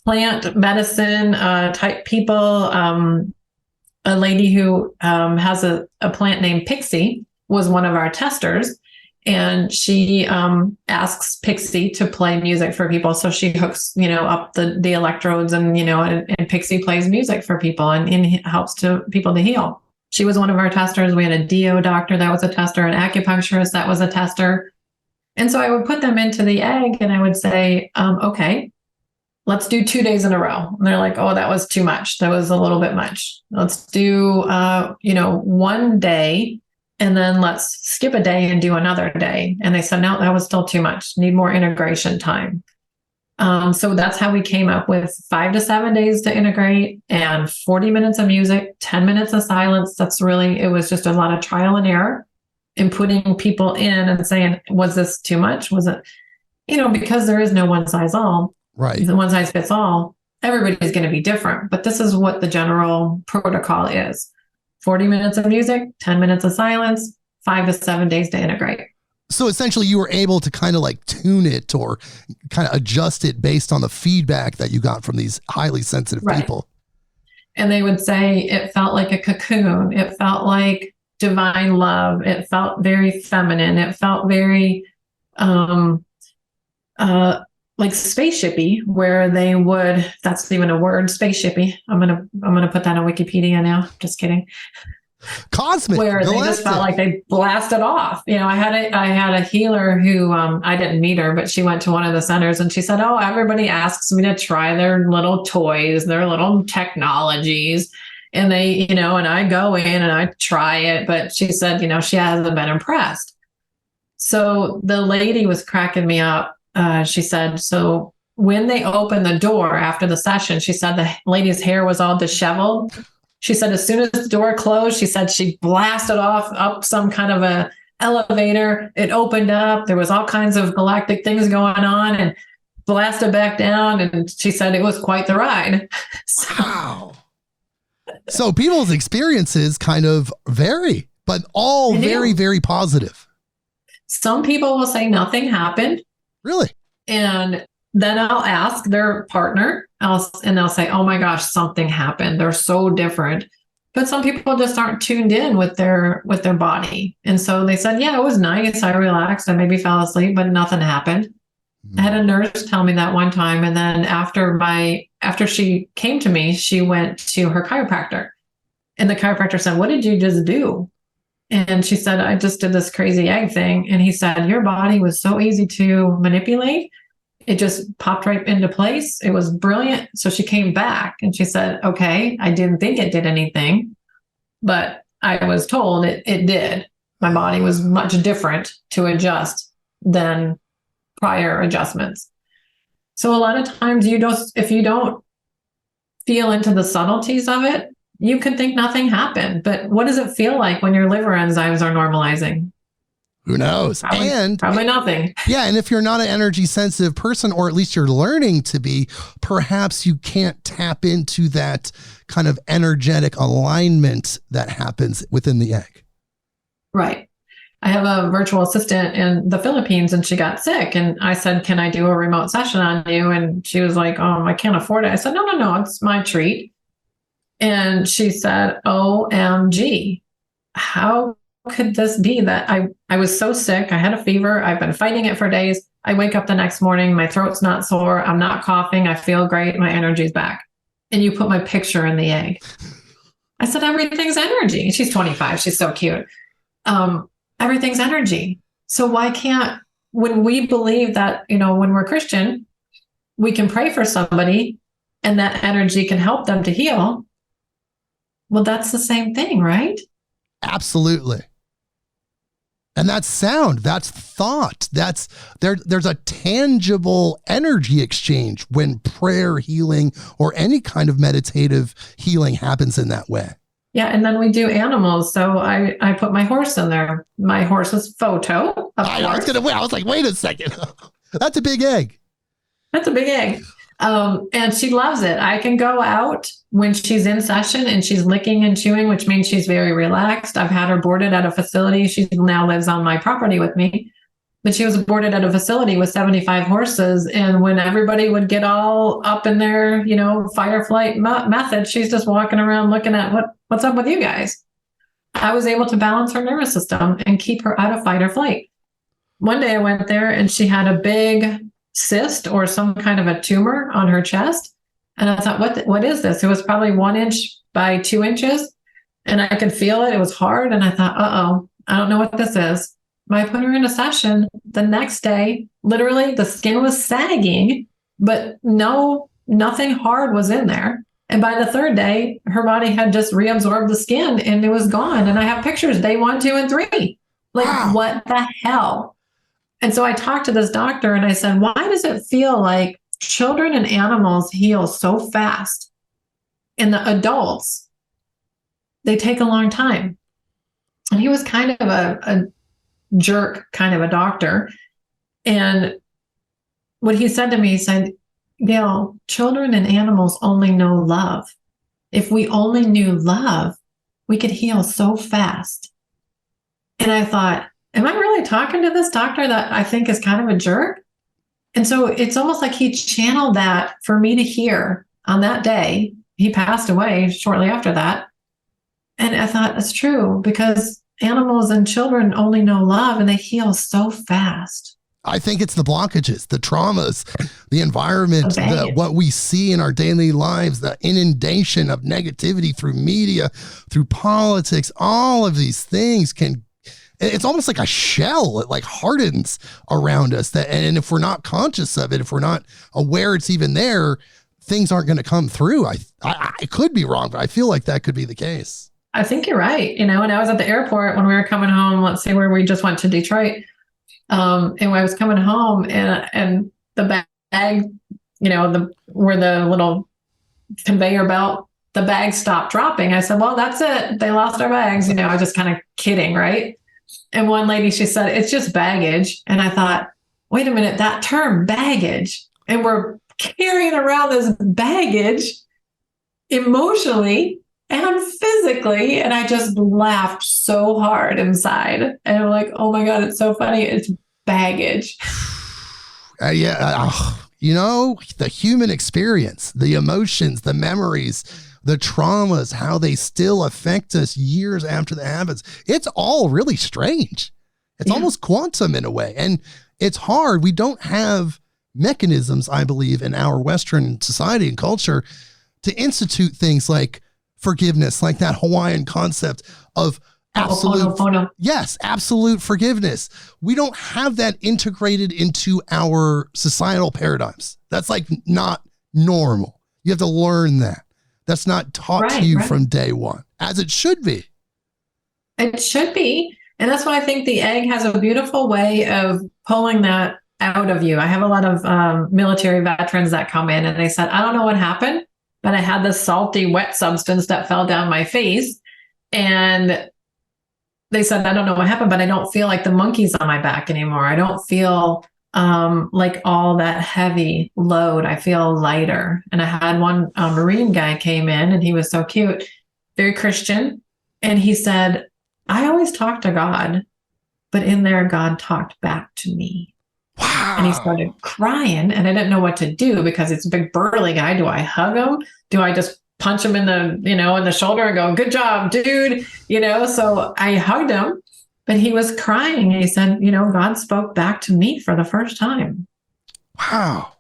Speaker 3: plant medicine type people. A lady who has a plant named Pixie was one of our testers. And she asks Pixie to play music for people. So she hooks, up the electrodes and Pixie plays music for people and helps people to heal. She was one of our testers. We had a DO doctor that was a tester, an acupuncturist that was a tester. And so I would put them into the egg and I would say, okay, let's do 2 days in a row. And they're like, oh, that was too much. That was a little bit much. Let's do, 1 day. And then let's skip a day and do another day. And they said, no, that was still too much. Need more integration time. So that's how we came up with 5 to 7 days to integrate and 40 minutes of music, 10 minutes of silence. It was just a lot of trial and error. and putting people in and saying, was this too much? Was it, because there is no one size all,
Speaker 2: Right.
Speaker 3: one size fits all, everybody's going to be different. But this is what the general protocol is. 40 minutes of music, 10 minutes of silence, 5 to 7 days to integrate.
Speaker 2: So essentially you were able to kind of like tune it or kind of adjust it based on the feedback that you got from these highly sensitive people.
Speaker 3: And they would say it felt like a cocoon. It felt like divine love. It felt very feminine. It felt very like spaceshipy, where they would, if that's even a word, spaceshipy. I'm gonna put that on Wikipedia now. Just kidding.
Speaker 2: Cosmic,
Speaker 3: where
Speaker 2: galactic.
Speaker 3: They just felt like they blasted off. I had a healer who I didn't meet her, but she went to one of the centers and she said, "Oh, everybody asks me to try their little toys, their little technologies." And they, and I go in and I try it, but she said, she hasn't been impressed. So the lady was cracking me up. She said, so when they opened the door after the session, she said the lady's hair was all disheveled. She said, as soon as the door closed, she said she blasted off up some kind of a elevator. It opened up. There was all kinds of galactic things going on and blasted back down. And she said it was quite the ride.
Speaker 2: Wow. So people's experiences kind of vary, but all very, very positive.
Speaker 3: Some people will say nothing happened.
Speaker 2: Really?
Speaker 3: And then I'll ask their partner and they'll say, oh my gosh, something happened. They're so different. But some people just aren't tuned in with their body. And so they said, yeah, it was nice. I relaxed. I maybe fell asleep, but nothing happened. I had a nurse tell me that one time. And then after she came to me, she went to her chiropractor. And the chiropractor said, what did you just do? And she said, I just did this crazy egg thing. And he said, your body was so easy to manipulate. It just popped right into place. It was brilliant. So she came back and she said, okay, I didn't think it did anything, but I was told it did. My body was much different to adjust than prior adjustments. So a lot of times if you don't feel into the subtleties of it, you could think nothing happened. But what does it feel like when your liver enzymes are normalizing?
Speaker 2: Who knows?
Speaker 3: Probably nothing.
Speaker 2: Yeah. And if you're not an energy sensitive person, or at least you're learning to be, perhaps you can't tap into that kind of energetic alignment that happens within the egg.
Speaker 3: Right. I have a virtual assistant in the Philippines and she got sick. And I said, can I do a remote session on you? And she was like, I can't afford it. I said, no, it's my treat. And she said, OMG, how could this be that I was so sick? I had a fever. I've been fighting it for days. I wake up the next morning. My throat's not sore. I'm not coughing. I feel great. My energy's back. And you put my picture in the egg. I said, everything's energy. She's 25. She's so cute. Everything's energy. So why can't, when we believe that, when we're Christian, we can pray for somebody and that energy can help them to heal. Well, that's the same thing, right?
Speaker 2: Absolutely. And that's sound, that's thought, there's a tangible energy exchange when prayer, healing, or any kind of meditative healing happens in that way.
Speaker 3: Yeah, and then we do animals. So I put my horse in there. My horse's photo.
Speaker 2: I was like, wait a second. That's a big egg.
Speaker 3: That's a big egg. And she loves it. I can go out when she's in session and she's licking and chewing, which means she's very relaxed. I've had her boarded at a facility. She now lives on my property with me, but she was boarded at a facility with 75 horses. And when everybody would get all up in their, fire flight method, she's just walking around looking at what's up with you guys. I was able to balance her nervous system and keep her out of fight or flight. One day I went there and she had a big cyst or some kind of a tumor on her chest. And I thought, what is this? It was probably 1 inch by 2 inches. And I could feel it. It was hard. And I thought, I don't know what this is. But I put her in a session the next day. Literally, the skin was sagging, but nothing hard was in there. And by the third day, her body had just reabsorbed the skin and it was gone. And I have pictures day 1, 2, and 3. Like, wow. What the hell? And so I talked to this doctor and I said, why does it feel like children and animals heal so fast and the adults, they take a long time? And he was kind of jerk kind of a doctor. And what he said to me, he said, Gail, children and animals only know love. If we only knew love, we could heal so fast. And I thought, am I really talking to this doctor that I think is kind of a jerk? And so it's almost like he channeled that for me to hear on that day. He passed away shortly after that. And I thought, that's true, because animals and children only know love and they heal so fast.
Speaker 2: I think it's the blockages, the traumas, the environment, what we see in our daily lives, the inundation of negativity through media, through politics, all of these things it's almost like a shell. It like hardens around us. And if we're not conscious of it, if we're not aware it's even there, things aren't going to come through. I could be wrong, but I feel like that could be the case.
Speaker 3: I think you're right. When I was at the airport, when we were coming home, let's say where we just went to Detroit, and when I was coming home and the bag, where the little conveyor belt, the bag stopped dropping. I said, well, that's it. They lost our bags. I was just kind of kidding. Right. And one lady, she said, it's just baggage. And I thought, wait a minute, that term baggage, and we're carrying around this baggage emotionally and physically. And I just laughed so hard inside. And I'm like, oh my God, it's so funny. It's baggage.
Speaker 2: The human experience, the emotions, the memories, the traumas, how they still affect us years after that happens. It's all really strange. It's almost quantum in a way. And it's hard. We don't have mechanisms, I believe, in our Western society and culture to institute things like forgiveness, like that Hawaiian concept of absolute forgiveness. We don't have that integrated into our societal paradigms. That's like not normal. You have to learn that. That's not taught to you from day one, as it should be.
Speaker 3: It should be. And that's why I think the egg has a beautiful way of pulling that out of you. I have a lot of military veterans that come in and they said, I don't know what happened, but I had this salty, wet substance that fell down my face. And they said, I don't know what happened, but I don't feel like the monkey's on my back anymore. I don't feel like all that heavy load. I feel lighter. And I had one Marine guy came in and he was so cute, very Christian. And he said, I always talk to God, but in there, God talked back to me. Wow. And he started crying and I didn't know what to do because it's a big burly guy. Do I hug him? Do I just punch him in the, in the shoulder and go, good job, dude? So I hugged him, but he was crying. And he said, God spoke back to me for the first time.
Speaker 2: Wow.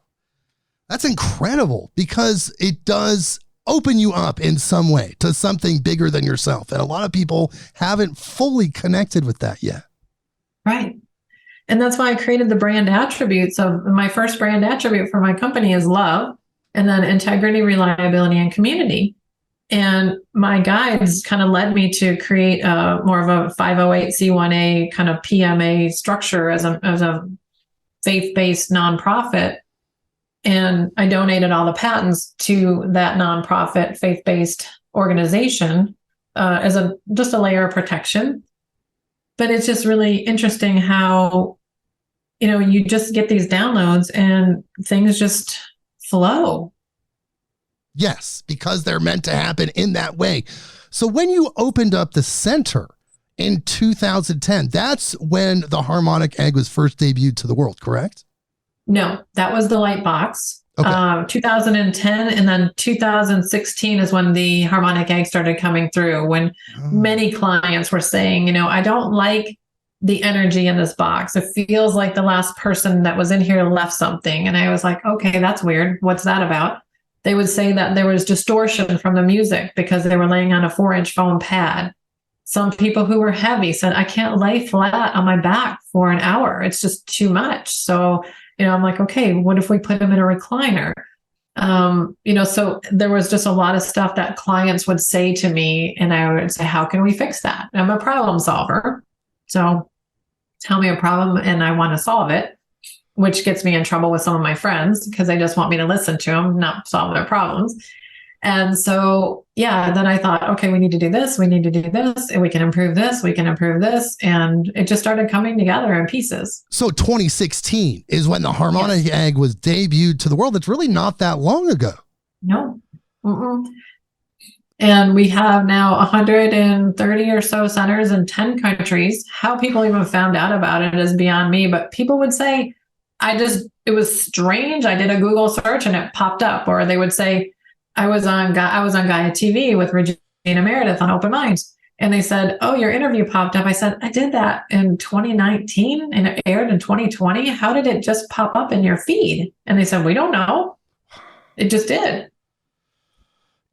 Speaker 2: That's incredible because it does open you up in some way to something bigger than yourself. And a lot of people haven't fully connected with that yet.
Speaker 3: Right. And that's why I created the brand attributes. So my first brand attribute for my company is love, and then integrity, reliability, and community. And my guides kind of led me to create more of a 508c1a kind of PMA structure as a faith-based nonprofit. And I donated all the patents to that nonprofit faith-based organization as just a layer of protection. But it's just really interesting how, you just get these downloads and things just flow.
Speaker 2: Yes, because they're meant to happen in that way. So when you opened up the center in 2010, that's when the Harmonic Egg was first debuted to the world, correct?
Speaker 3: No, that was the light box.
Speaker 2: Okay.
Speaker 3: 2010 and then 2016 is when the Harmonic Egg started coming through, when many clients were saying, I don't like the energy in this box. It feels like the last person that was in here left something. And I was like, okay, that's weird. What's that about? They would say that there was distortion from the music because they were laying on a 4-inch foam pad. Some people who were heavy said, I can't lay flat on my back for an hour. It's just too much. So, I'm like, okay, what if we put them in a recliner? So there was just a lot of stuff that clients would say to me, and I would say, how can we fix that? I'm a problem solver. So tell me a problem and I want to solve it, which gets me in trouble with some of my friends because they just want me to listen to them, not solve their problems. And so, yeah, then I thought, okay, we need to do this, we need to do this, and we can improve this, we can improve this. And it just started coming together in pieces.
Speaker 2: So 2016 is when the Harmonic Egg was debuted to the world. It's really not that long ago.
Speaker 3: No. Mm-mm. And we have now 130 or so centers in 10 countries. How people even found out about it is beyond me. But people would say, it was strange. I did a Google search and it popped up. Or they would say, I was on Gaia TV with Regina Meredith on Open Minds. And they said, oh, your interview popped up. I said, I did that in 2019 and it aired in 2020. How did it just pop up in your feed? And they said, we don't know. It just did.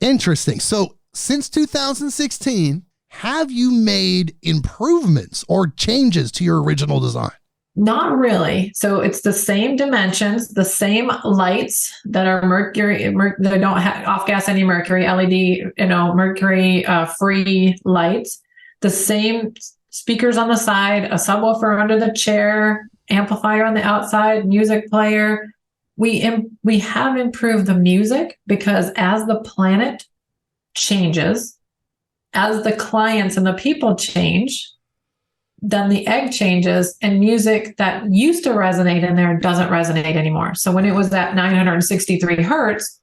Speaker 2: Interesting. So since 2016, have you made improvements or changes to your original design?
Speaker 3: Not really. So it's the same dimensions, the same lights that are mercury, that don't have off-gas any mercury, LED, mercury free lights, the same speakers on the side, a subwoofer under the chair, amplifier on the outside, music player. We have improved the music because as the planet changes, as the clients and the people change, then the egg changes and music that used to resonate in there doesn't resonate anymore. So when it was at 963 hertz,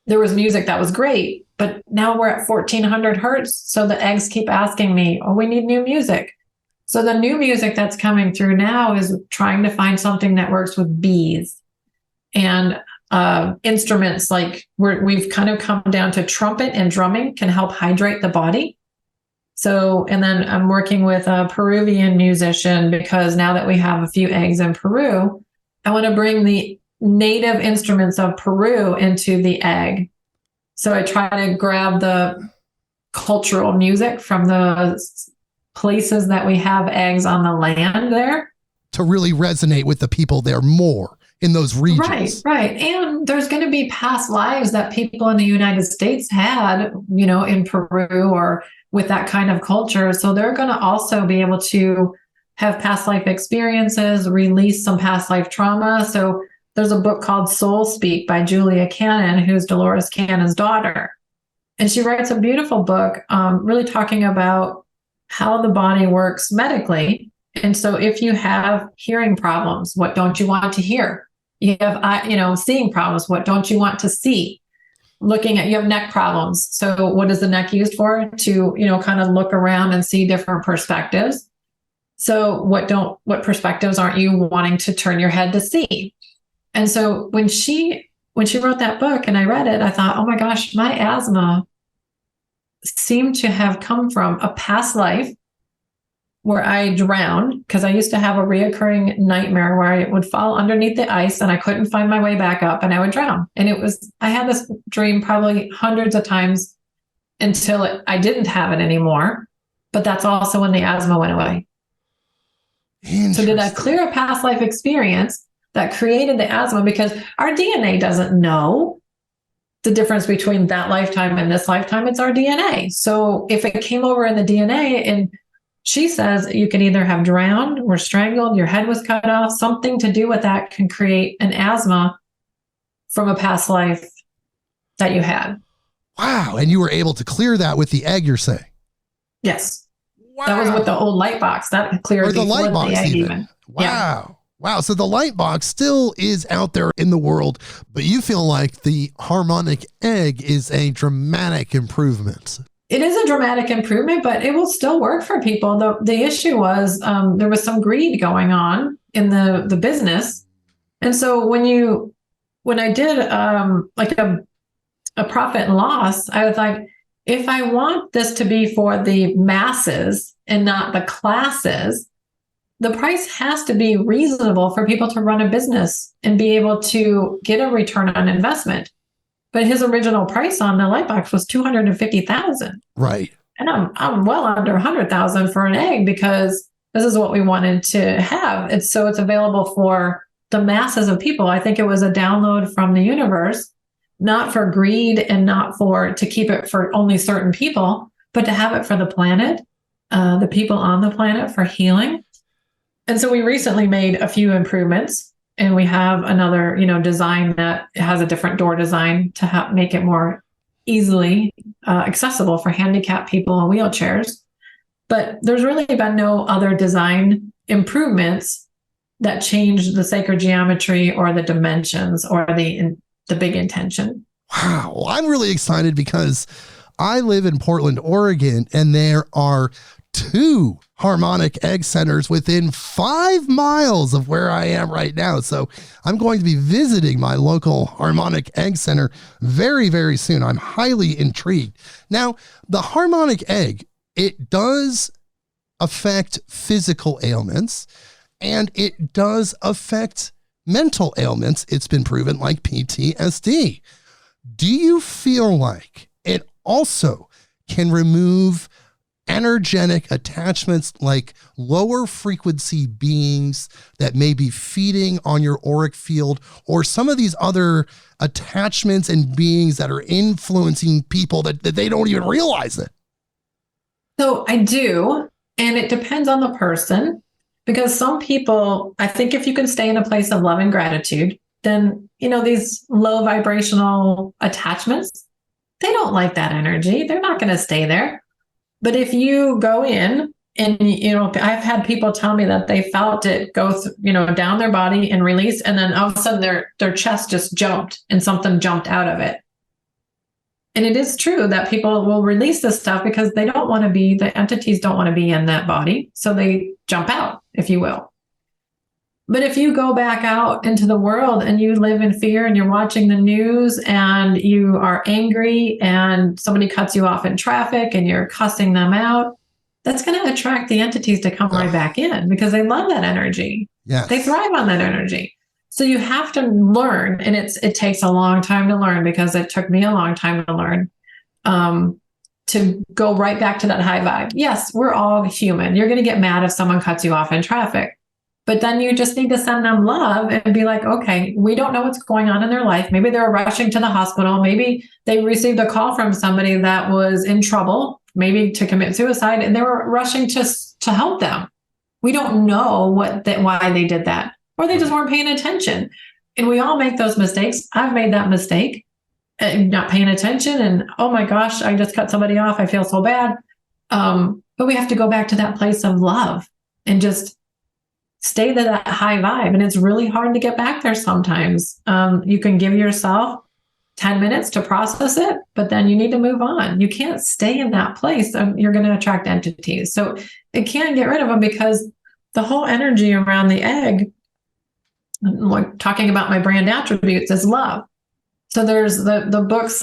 Speaker 3: there was music that was great, but now we're at 1400 hertz. So the eggs keep asking me, oh, we need new music. So the new music that's coming through now is trying to find something that works with bees and instruments. Like we've kind of come down to trumpet and drumming can help hydrate the body. So, and then I'm working with a Peruvian musician because now that we have a few eggs in Peru, I want to bring the native instruments of Peru into the egg. So I try to grab the cultural music from the places that we have eggs on the land there.
Speaker 2: To really resonate with the people there more in those regions.
Speaker 3: Right. And there's going to be past lives that people in the United States had, in Peru or with that kind of culture. So they're going to also be able to have past life experiences, release some past life trauma. So there's a book called Soul Speak by Julia Cannon, who's Dolores Cannon's daughter. And she writes a beautiful book, really talking about how the body works medically. And so if you have hearing problems, what don't you want to hear? You have, seeing problems, what don't you want to see? You have neck problems. So what is the neck used for? To, kind of look around and see different perspectives. So what perspectives aren't you wanting to turn your head to see? And so when she wrote that book and I read it, I thought, oh my gosh, my asthma seemed to have come from a past life where I drowned because I used to have a reoccurring nightmare where I would fall underneath the ice and I couldn't find my way back up and I would drown. And I had this dream probably hundreds of times until I didn't have it anymore. But that's also when the asthma went away. So did I clear a past life experience that created the asthma? Because our DNA doesn't know the difference between that lifetime and this lifetime. It's our DNA. So if it came over in the DNA and she says you can either have drowned or strangled, your head was cut off, something to do with that can create an asthma from a past life that you had.
Speaker 2: Wow. And you were able to clear that with the egg, you're saying?
Speaker 3: Yes.
Speaker 2: Wow.
Speaker 3: That was with the old light box. That cleared
Speaker 2: the light box
Speaker 3: the egg
Speaker 2: even. Wow.
Speaker 3: Yeah.
Speaker 2: Wow. So the light box still is out there in the world, but you feel like the Harmonic Egg is a dramatic improvement.
Speaker 3: It is a dramatic improvement, but it will still work for people. The issue was there was some greed going on in the business. And so when I did like a profit and loss, I was like, if I want this to be for the masses and not the classes, the price has to be reasonable for people to run a business and be able to get a return on investment. But his original price on the light box was $250,000.
Speaker 2: Right.
Speaker 3: And I'm well under $100,000 for an egg because this is what we wanted to have. It's available for the masses of people. I think it was a download from the universe, not for greed and not to keep it for only certain people, but to have it for the planet, the people on the planet, for healing. And so we recently made a few improvements. And we have another, design that has a different door design to make it more easily accessible for handicapped people in wheelchairs. But there's really been no other design improvements that change the sacred geometry or the dimensions or the big intention.
Speaker 2: Wow. I'm really excited because I live in Portland, Oregon, and there are 2 Harmonic Egg centers within 5 miles of where I am right now. So I'm going to be visiting my local Harmonic Egg Center very, very soon. I'm highly intrigued. Now, the Harmonic Egg, it does affect physical ailments and it does affect mental ailments. It's been proven, like PTSD. Do you feel like it also can remove energetic attachments like lower frequency beings that may be feeding on your auric field, or some of these other attachments and beings that are influencing people that they don't even realize it?
Speaker 3: So I do, and it depends on the person, because some people, I think if you can stay in a place of love and gratitude, then, these low vibrational attachments, they don't like that energy. They're not going to stay there. But if you go in and, I've had people tell me that they felt it go, down their body and release. And then all of a sudden their chest just jumped and something jumped out of it. And it is true that people will release this stuff because they don't want to be, the entities don't want to be in that body. So they jump out, if you will. But if you go back out into the world and you live in fear and you're watching the news and you are angry and somebody cuts you off in traffic and you're cussing them out, that's going to attract the entities to come right back in because they love that energy.
Speaker 2: Yes.
Speaker 3: They thrive on that energy. So you have to learn, and it takes a long time to learn, because it took me a long time to learn, to go right back to that high vibe. Yes, we're all human. You're going to get mad if someone cuts you off in traffic. But then you just need to send them love and be like, okay, we don't know what's going on in their life. Maybe they're rushing to the hospital. Maybe they received a call from somebody that was in trouble, maybe to commit suicide, and they were rushing to help them. We don't know why they did that, or they just weren't paying attention. And we all make those mistakes. I've made that mistake, not paying attention. And oh my gosh, I just cut somebody off. I feel so bad. But we have to go back to that place of love and just stay to that high vibe. And it's really hard to get back there sometimes. You can give yourself 10 minutes to process it, but then you need to move on. You can't stay in that place. You're going to attract entities. So it can't get rid of them, because the whole energy around the egg, like talking about my brand attributes, is love. So there's the books,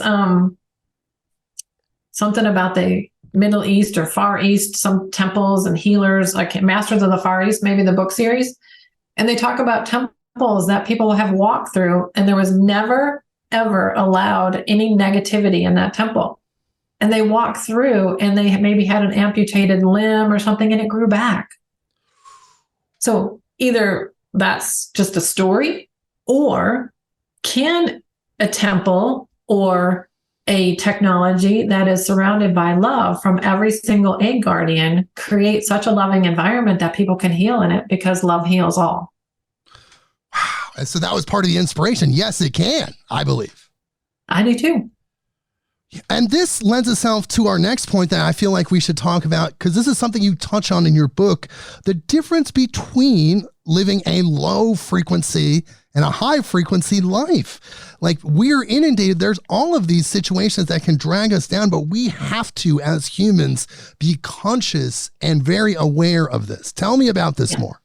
Speaker 3: something about the Middle East or Far East, some temples and healers, like Masters of the Far East, maybe the book series. And they talk about temples that people have walked through, and there was never, ever allowed any negativity in that temple. And they walked through and they maybe had an amputated limb or something, and it grew back. So either that's just a story, or can a temple or a technology that is surrounded by love from every single egg guardian create such a loving environment that people can heal in it, because love heals all.
Speaker 2: Wow. So that was part of the inspiration. Yes, it can, I believe.
Speaker 3: I do too.
Speaker 2: And this lends itself to our next point that I feel like we should talk about, because this is something you touch on in your book, the difference between living a low frequency and a high frequency life. Like, we're inundated. There's all of these situations that can drag us down, but we have to, as humans, be conscious and very aware of this. Tell me about this more.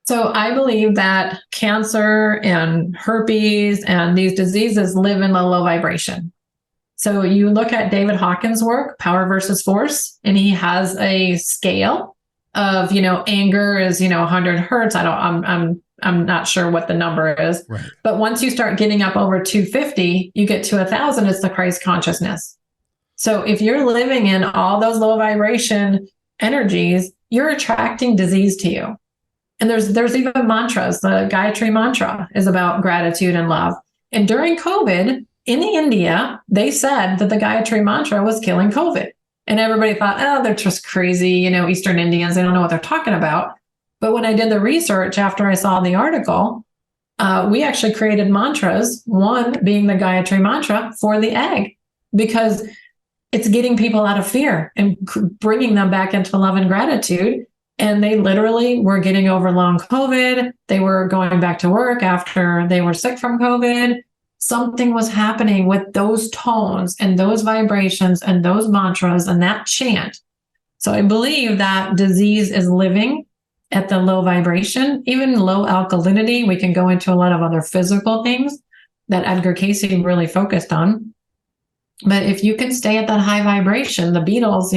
Speaker 3: So I believe that cancer and herpes and these diseases live in a low vibration. So you look at David Hawkins' work, Power versus Force, and he has a scale of, anger is, 100 hertz. I'm not sure what the number is, right. But once you start getting up over 250, you get to 1,000, it's the Christ consciousness. So if you're living in all those low vibration energies, you're attracting disease to you. And there's even mantras. The Gayatri mantra is about gratitude and love. And during COVID, in India, they said that the Gayatri mantra was killing COVID. And everybody thought, oh, they're just crazy, Eastern Indians, they don't know what they're talking about. But when I did the research after I saw the article, we actually created mantras, one being the Gayatri mantra for the egg, because it's getting people out of fear and bringing them back into love and gratitude. And they literally were getting over long COVID. They were going back to work after they were sick from COVID. Something was happening with those tones and those vibrations and those mantras and that chant. So I believe that disease is living at the low vibration, even low alkalinity. We can go into a lot of other physical things that Edgar Cayce really focused on. But if you can stay at that high vibration, the Beatles,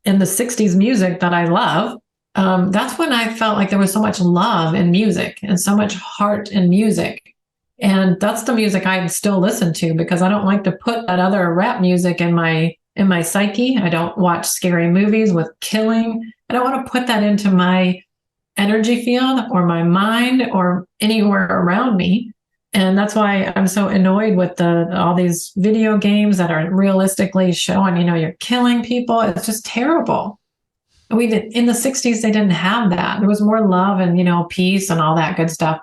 Speaker 3: in the 60s music that I love, that's when I felt like there was so much love in music and so much heart in music. And that's the music I still listen to, because I don't like to put that other rap music in my psyche. I don't watch scary movies with killing. I don't want to put that into my energy field or my mind or anywhere around me. And that's why I'm so annoyed with all these video games that are realistically showing, you're killing people. It's just terrible. In the 60s, they didn't have that. There was more love and, peace and all that good stuff.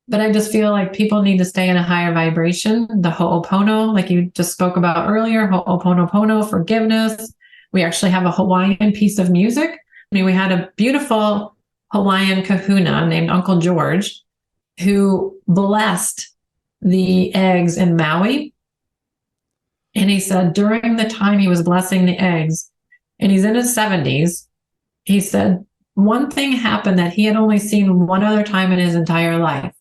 Speaker 3: But I just feel like people need to stay in a higher vibration. The Ho'opono, like you just spoke about earlier, Ho'oponopono, forgiveness. We actually have a Hawaiian piece of music. We had a beautiful Hawaiian kahuna named Uncle George, who blessed the eggs in Maui. And he said during the time he was blessing the eggs, and he's in his 70s, he said one thing happened that he had only seen one other time in his entire life,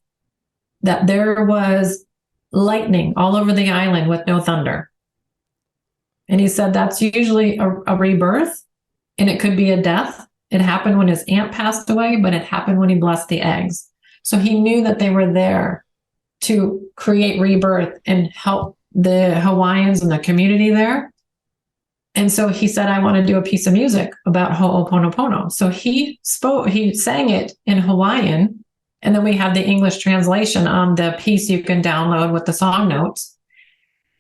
Speaker 3: that there was lightning all over the island with no thunder. And he said that's usually a rebirth, and it could be a death. It happened when his aunt passed away, but it happened when he blessed the eggs. So he knew that they were there to create rebirth and help the Hawaiians and the community there. And so he said, I want to do a piece of music about Ho'oponopono. So he sang it in Hawaiian. And then we have the English translation on the piece you can download with the song notes.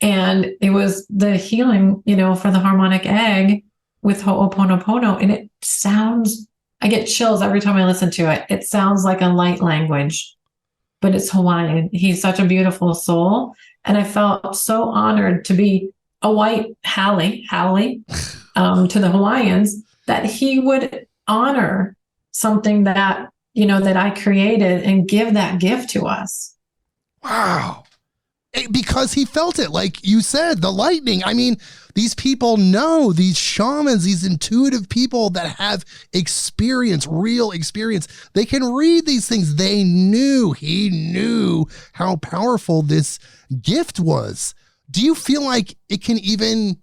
Speaker 3: And it was the healing, for the harmonic egg with Ho'oponopono. And it sounds, I get chills every time I listen to it. It sounds like a light language, but it's Hawaiian. He's such a beautiful soul. And I felt so honored to be a white Halle to the Hawaiians, that he would honor something that, that I created and give that gift to us.
Speaker 2: Wow. Because he felt it, like you said, the lightning. I mean, these people know, these shamans, these intuitive people that have experience, real experience. They can read these things. He knew how powerful this gift was. Do you feel like it can even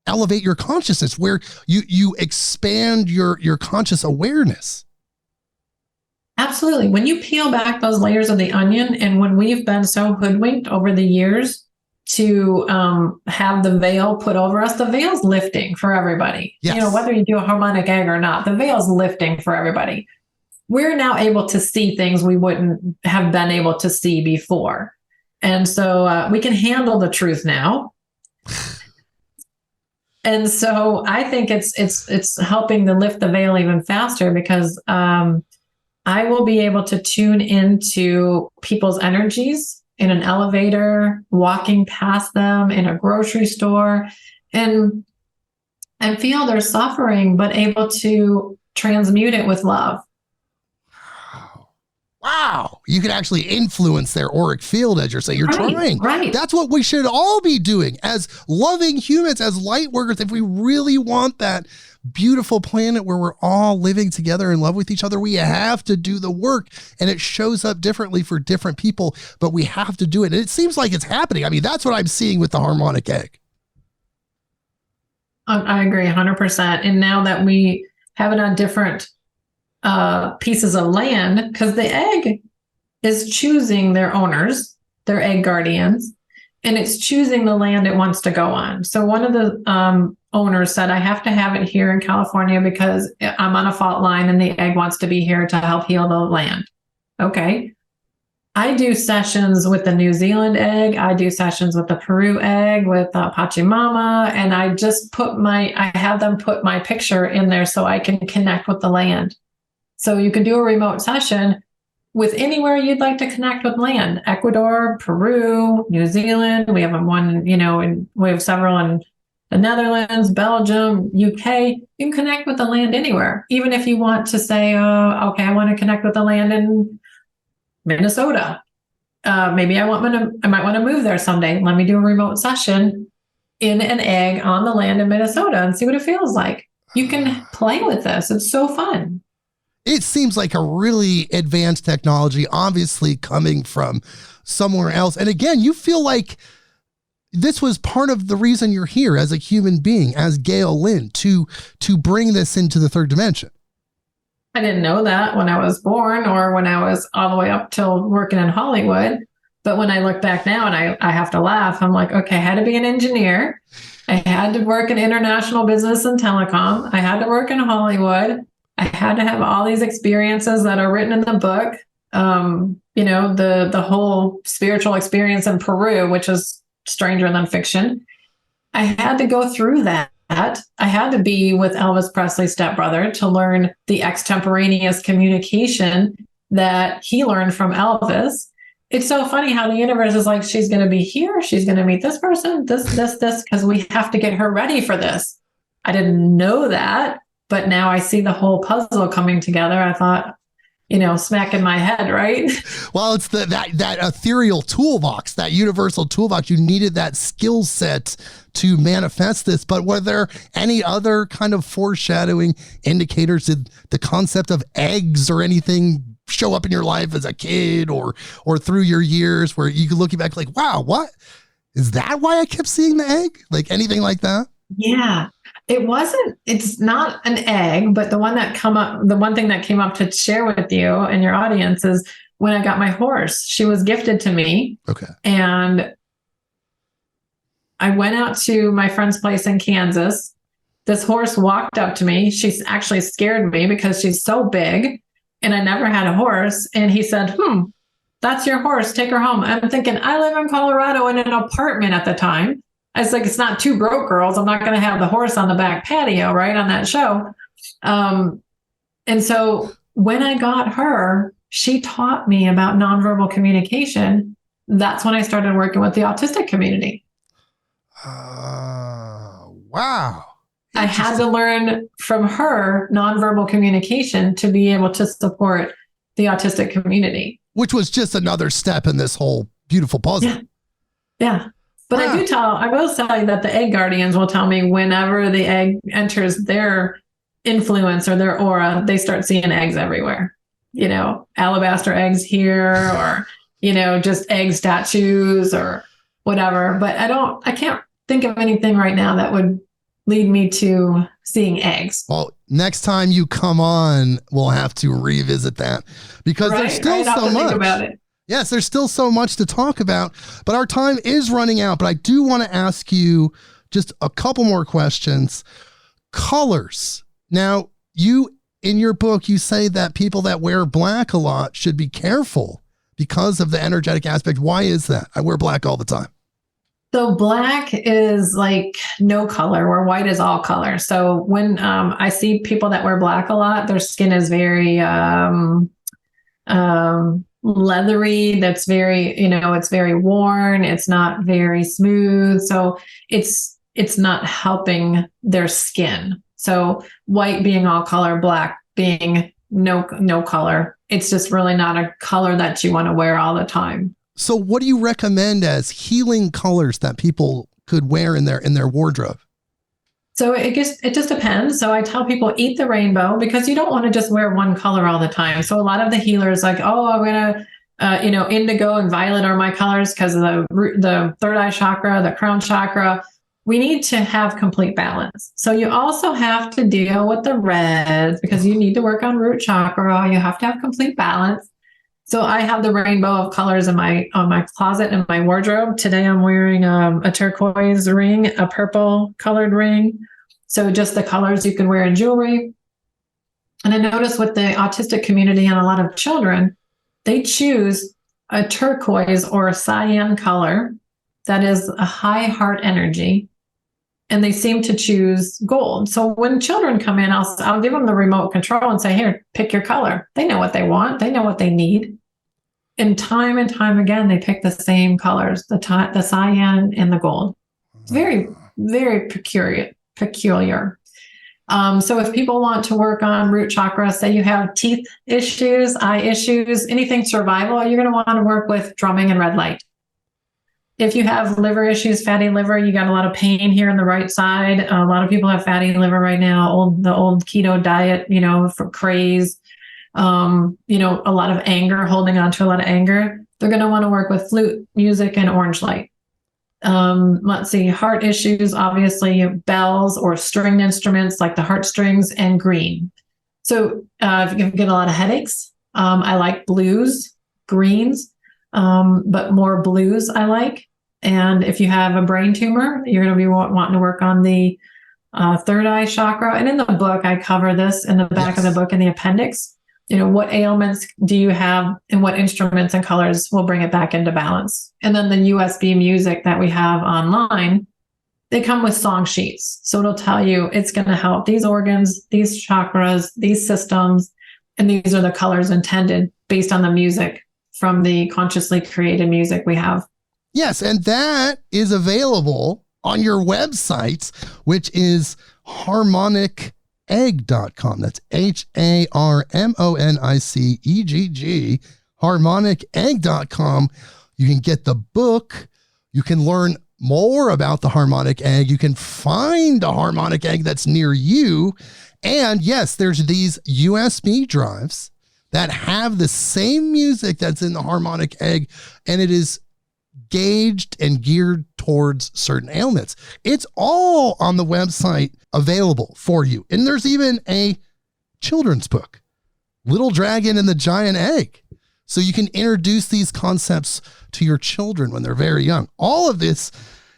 Speaker 2: elevate your consciousness, where you expand your conscious awareness?
Speaker 3: Absolutely. When you peel back those layers of the onion, and when we've been so hoodwinked over the years to have the veil put over us, the veil's lifting for everybody.
Speaker 2: Yes.
Speaker 3: Whether you do a harmonic egg or not, the veil's lifting for everybody. We're now able to see things we wouldn't have been able to see before. And so we can handle the truth now. And so I think it's helping to lift the veil even faster, because I will be able to tune into people's energies in an elevator, walking past them in a grocery store, and feel their suffering, but able to transmute it with love.
Speaker 2: Wow. You can actually influence their auric field, as you're saying. You're trying.
Speaker 3: Right.
Speaker 2: That's what we should all be doing as loving humans, as light workers. If we really want that beautiful planet where we're all living together in love with each other, we have to do the work. And it shows up differently for different people, but we have to do it. And it seems like it's happening. I mean, that's what I'm seeing with the harmonic egg.
Speaker 3: I agree 100%. And now that we have it on different pieces of land, because the egg is choosing their owners, their egg guardians, and it's choosing the land it wants to go on. So one of the owners said, I have to have it here in California because I'm on a fault line and the egg wants to be here to help heal the land. Okay. I do sessions with the New Zealand egg. I do sessions with the Peru egg, with Pachamama, and I just I have them put my picture in there so I can connect with the land. So you can do a remote session with anywhere you'd like to connect with land. Ecuador, Peru, New Zealand. We have one, and we have several in the Netherlands, Belgium, UK. You can connect with the land anywhere. Even if you want to say, okay, I want to connect with the land in Minnesota. Maybe I might want to move there someday. Let me do a remote session in an egg on the land in Minnesota and see what it feels like. You can play with this. It's so fun.
Speaker 2: It seems like a really advanced technology, obviously coming from somewhere else. And again, you feel like this was part of the reason you're here as a human being, as Gail Lynn, to bring this into the third dimension.
Speaker 3: I didn't know that when I was born or when I was all the way up till working in Hollywood. But when I look back now and I have to laugh, I'm like, okay, I had to be an engineer. I had to work in international business and telecom. I had to work in Hollywood. I had to have all these experiences that are written in the book. The whole spiritual experience in Peru, which is stranger than fiction. I had to go through that. I had to be with Elvis Presley's stepbrother to learn the extemporaneous communication that he learned from Elvis. It's so funny how the universe is like, she's going to be here. She's going to meet this person, this, because we have to get her ready for this. I didn't know that, but now I see the whole puzzle coming together. I thought, smack in my head, right? Well,
Speaker 2: it's that ethereal toolbox, that universal toolbox. You needed that skill set to manifest this. But were there any other kind of foreshadowing indicators? Did the concept of eggs or anything show up in your life as a kid or through your years where you could look back like, wow, what is that? Why I kept seeing the egg? Like anything like that?
Speaker 3: Yeah. It's not an egg, but the one thing that came up to share with you and your audience is when I got my horse. She was gifted to me.
Speaker 2: Okay.
Speaker 3: And I went out to my friend's place in Kansas. This horse walked up to me. She actually scared me because she's so big and I never had a horse. And he said, that's your horse. Take her home. I'm thinking, I live in Colorado in an apartment at the time. I was like, it's not Two Broke Girls. I'm not going to have the horse on the back patio, right, on that show. And so when I got her, she taught me about nonverbal communication. That's when I started working with the autistic community.
Speaker 2: Wow.
Speaker 3: I had to learn from her nonverbal communication to be able to support the autistic community.
Speaker 2: Which was just another step in this whole beautiful puzzle.
Speaker 3: Yeah. But I will tell you that the egg guardians will tell me whenever the egg enters their influence or their aura, they start seeing eggs everywhere. Alabaster eggs here or, just egg statues or whatever. But I can't think of anything right now that would lead me to seeing eggs.
Speaker 2: Well, next time you come on, we'll have to revisit that because there's still so much. Think about it. Yes, there's still so much to talk about, but our time is running out. But I do want to ask you just a couple more questions. Colors. Now, in your book, you say that people that wear black a lot should be careful because of the energetic aspect. Why is that? I wear black all the time.
Speaker 3: So black is like no color, where white is all color. So when I see people that wear black a lot, their skin is very leathery. That's very, it's very worn. It's not very smooth. So it's not helping their skin. So white being all color, black being no color. It's just really not a color that you want to wear all the time.
Speaker 2: So what do you recommend as healing colors that people could wear in their wardrobe?
Speaker 3: So it just depends. So I tell people eat the rainbow because you don't want to just wear one color all the time. So a lot of the healers like, I'm going to, indigo and violet are my colors because of the third eye chakra, the crown chakra. We need to have complete balance. So you also have to deal with the reds because you need to work on root chakra. You have to have complete balance. So I have the rainbow of colors on my closet and my wardrobe. Today I'm wearing a turquoise ring, a purple colored ring. So just the colors you can wear in jewelry. And I notice with the autistic community and a lot of children, they choose a turquoise or a cyan color that is a high heart energy. And they seem to choose gold. So when children come in, I'll give them the remote control and say, here, pick your color. They know what they want. They know what they need. and time again, they pick the same colors, the cyan and the gold. It's very, very peculiar. So if people want to work on root chakra, say you have teeth issues, eye issues, anything survival, you're going to want to work with drumming and red light. If you have liver issues, fatty liver, you got a lot of pain here on the right side. A lot of people have fatty liver right now, the old keto diet, for craze, a lot of anger, holding on to a lot of anger. They're going to want to work with flute music and orange light. Let's see, heart issues, obviously bells or stringed instruments like the heartstrings and green. So if you get a lot of headaches, I like blues, greens, but more blues I like. And if you have a brain tumor, you're going to be wanting to work on the third eye chakra. And in the book, I cover this in the back of the book in the appendix. What ailments do you have and what instruments and colors will bring it back into balance? And then the USB music that we have online, they come with song sheets. So it'll tell you it's going to help these organs, these chakras, these systems, and these are the colors intended based on the music from the consciously created music we have.
Speaker 2: Yes, and that is available on your website, which is harmonicegg.com. That's HARMONICEGG, harmonicegg.com. You can get the book. You can learn more about the harmonic egg. You can find a harmonic egg that's near you. And yes, there's these USB drives that have the same music that's in the harmonic egg, and it is gauged and geared towards certain ailments. It's all on the website available for you. And there's even a children's book, Little Dragon and the Giant Egg. So you can introduce these concepts to your children when they're very young. All of this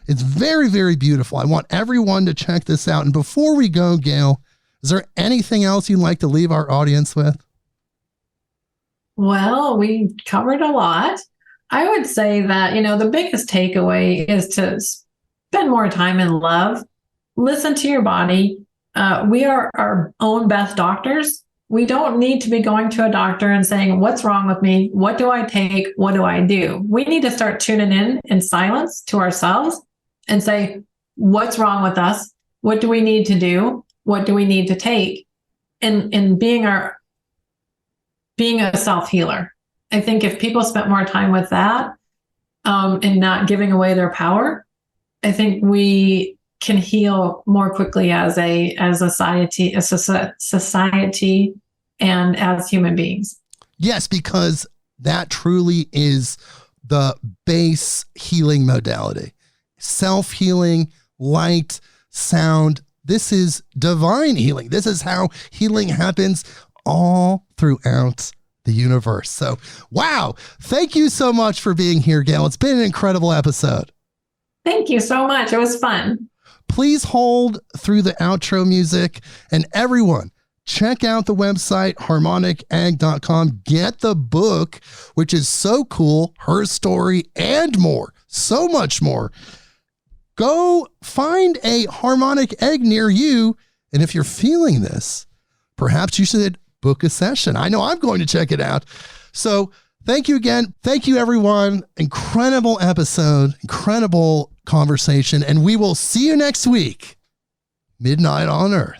Speaker 2: is very, very beautiful. I want everyone to check this out. And before we go, Gail, is there anything else you'd like to leave our audience with?
Speaker 3: Well, we covered a lot. I would say that, the biggest takeaway is to spend more time in love, listen to your body. We are our own best doctors. We don't need to be going to a doctor and saying, what's wrong with me? What do I take? What do I do? We need to start tuning in silence to ourselves and say, what's wrong with us? What do we need to do? What do we need to take? And being a self-healer. I think if people spent more time with that and not giving away their power, I think we can heal more quickly as a society, and as human beings.
Speaker 2: Yes, because that truly is the base healing modality. Self-healing, light, sound. This is divine healing. This is how healing happens all throughout the universe. So, wow. Thank you so much for being here, Gail. It's been an incredible episode.
Speaker 3: Thank you so much. It was fun.
Speaker 2: Please hold through the outro music, and everyone check out the website, harmonicegg.com. Get the book, which is so cool, her story, and more, so much more. Go find a harmonic egg near you. And if you're feeling this, perhaps you should book a session. I know I'm going to check it out. So thank you again. Thank you, everyone. Incredible episode, incredible conversation. And we will see you next week. Midnight on Earth.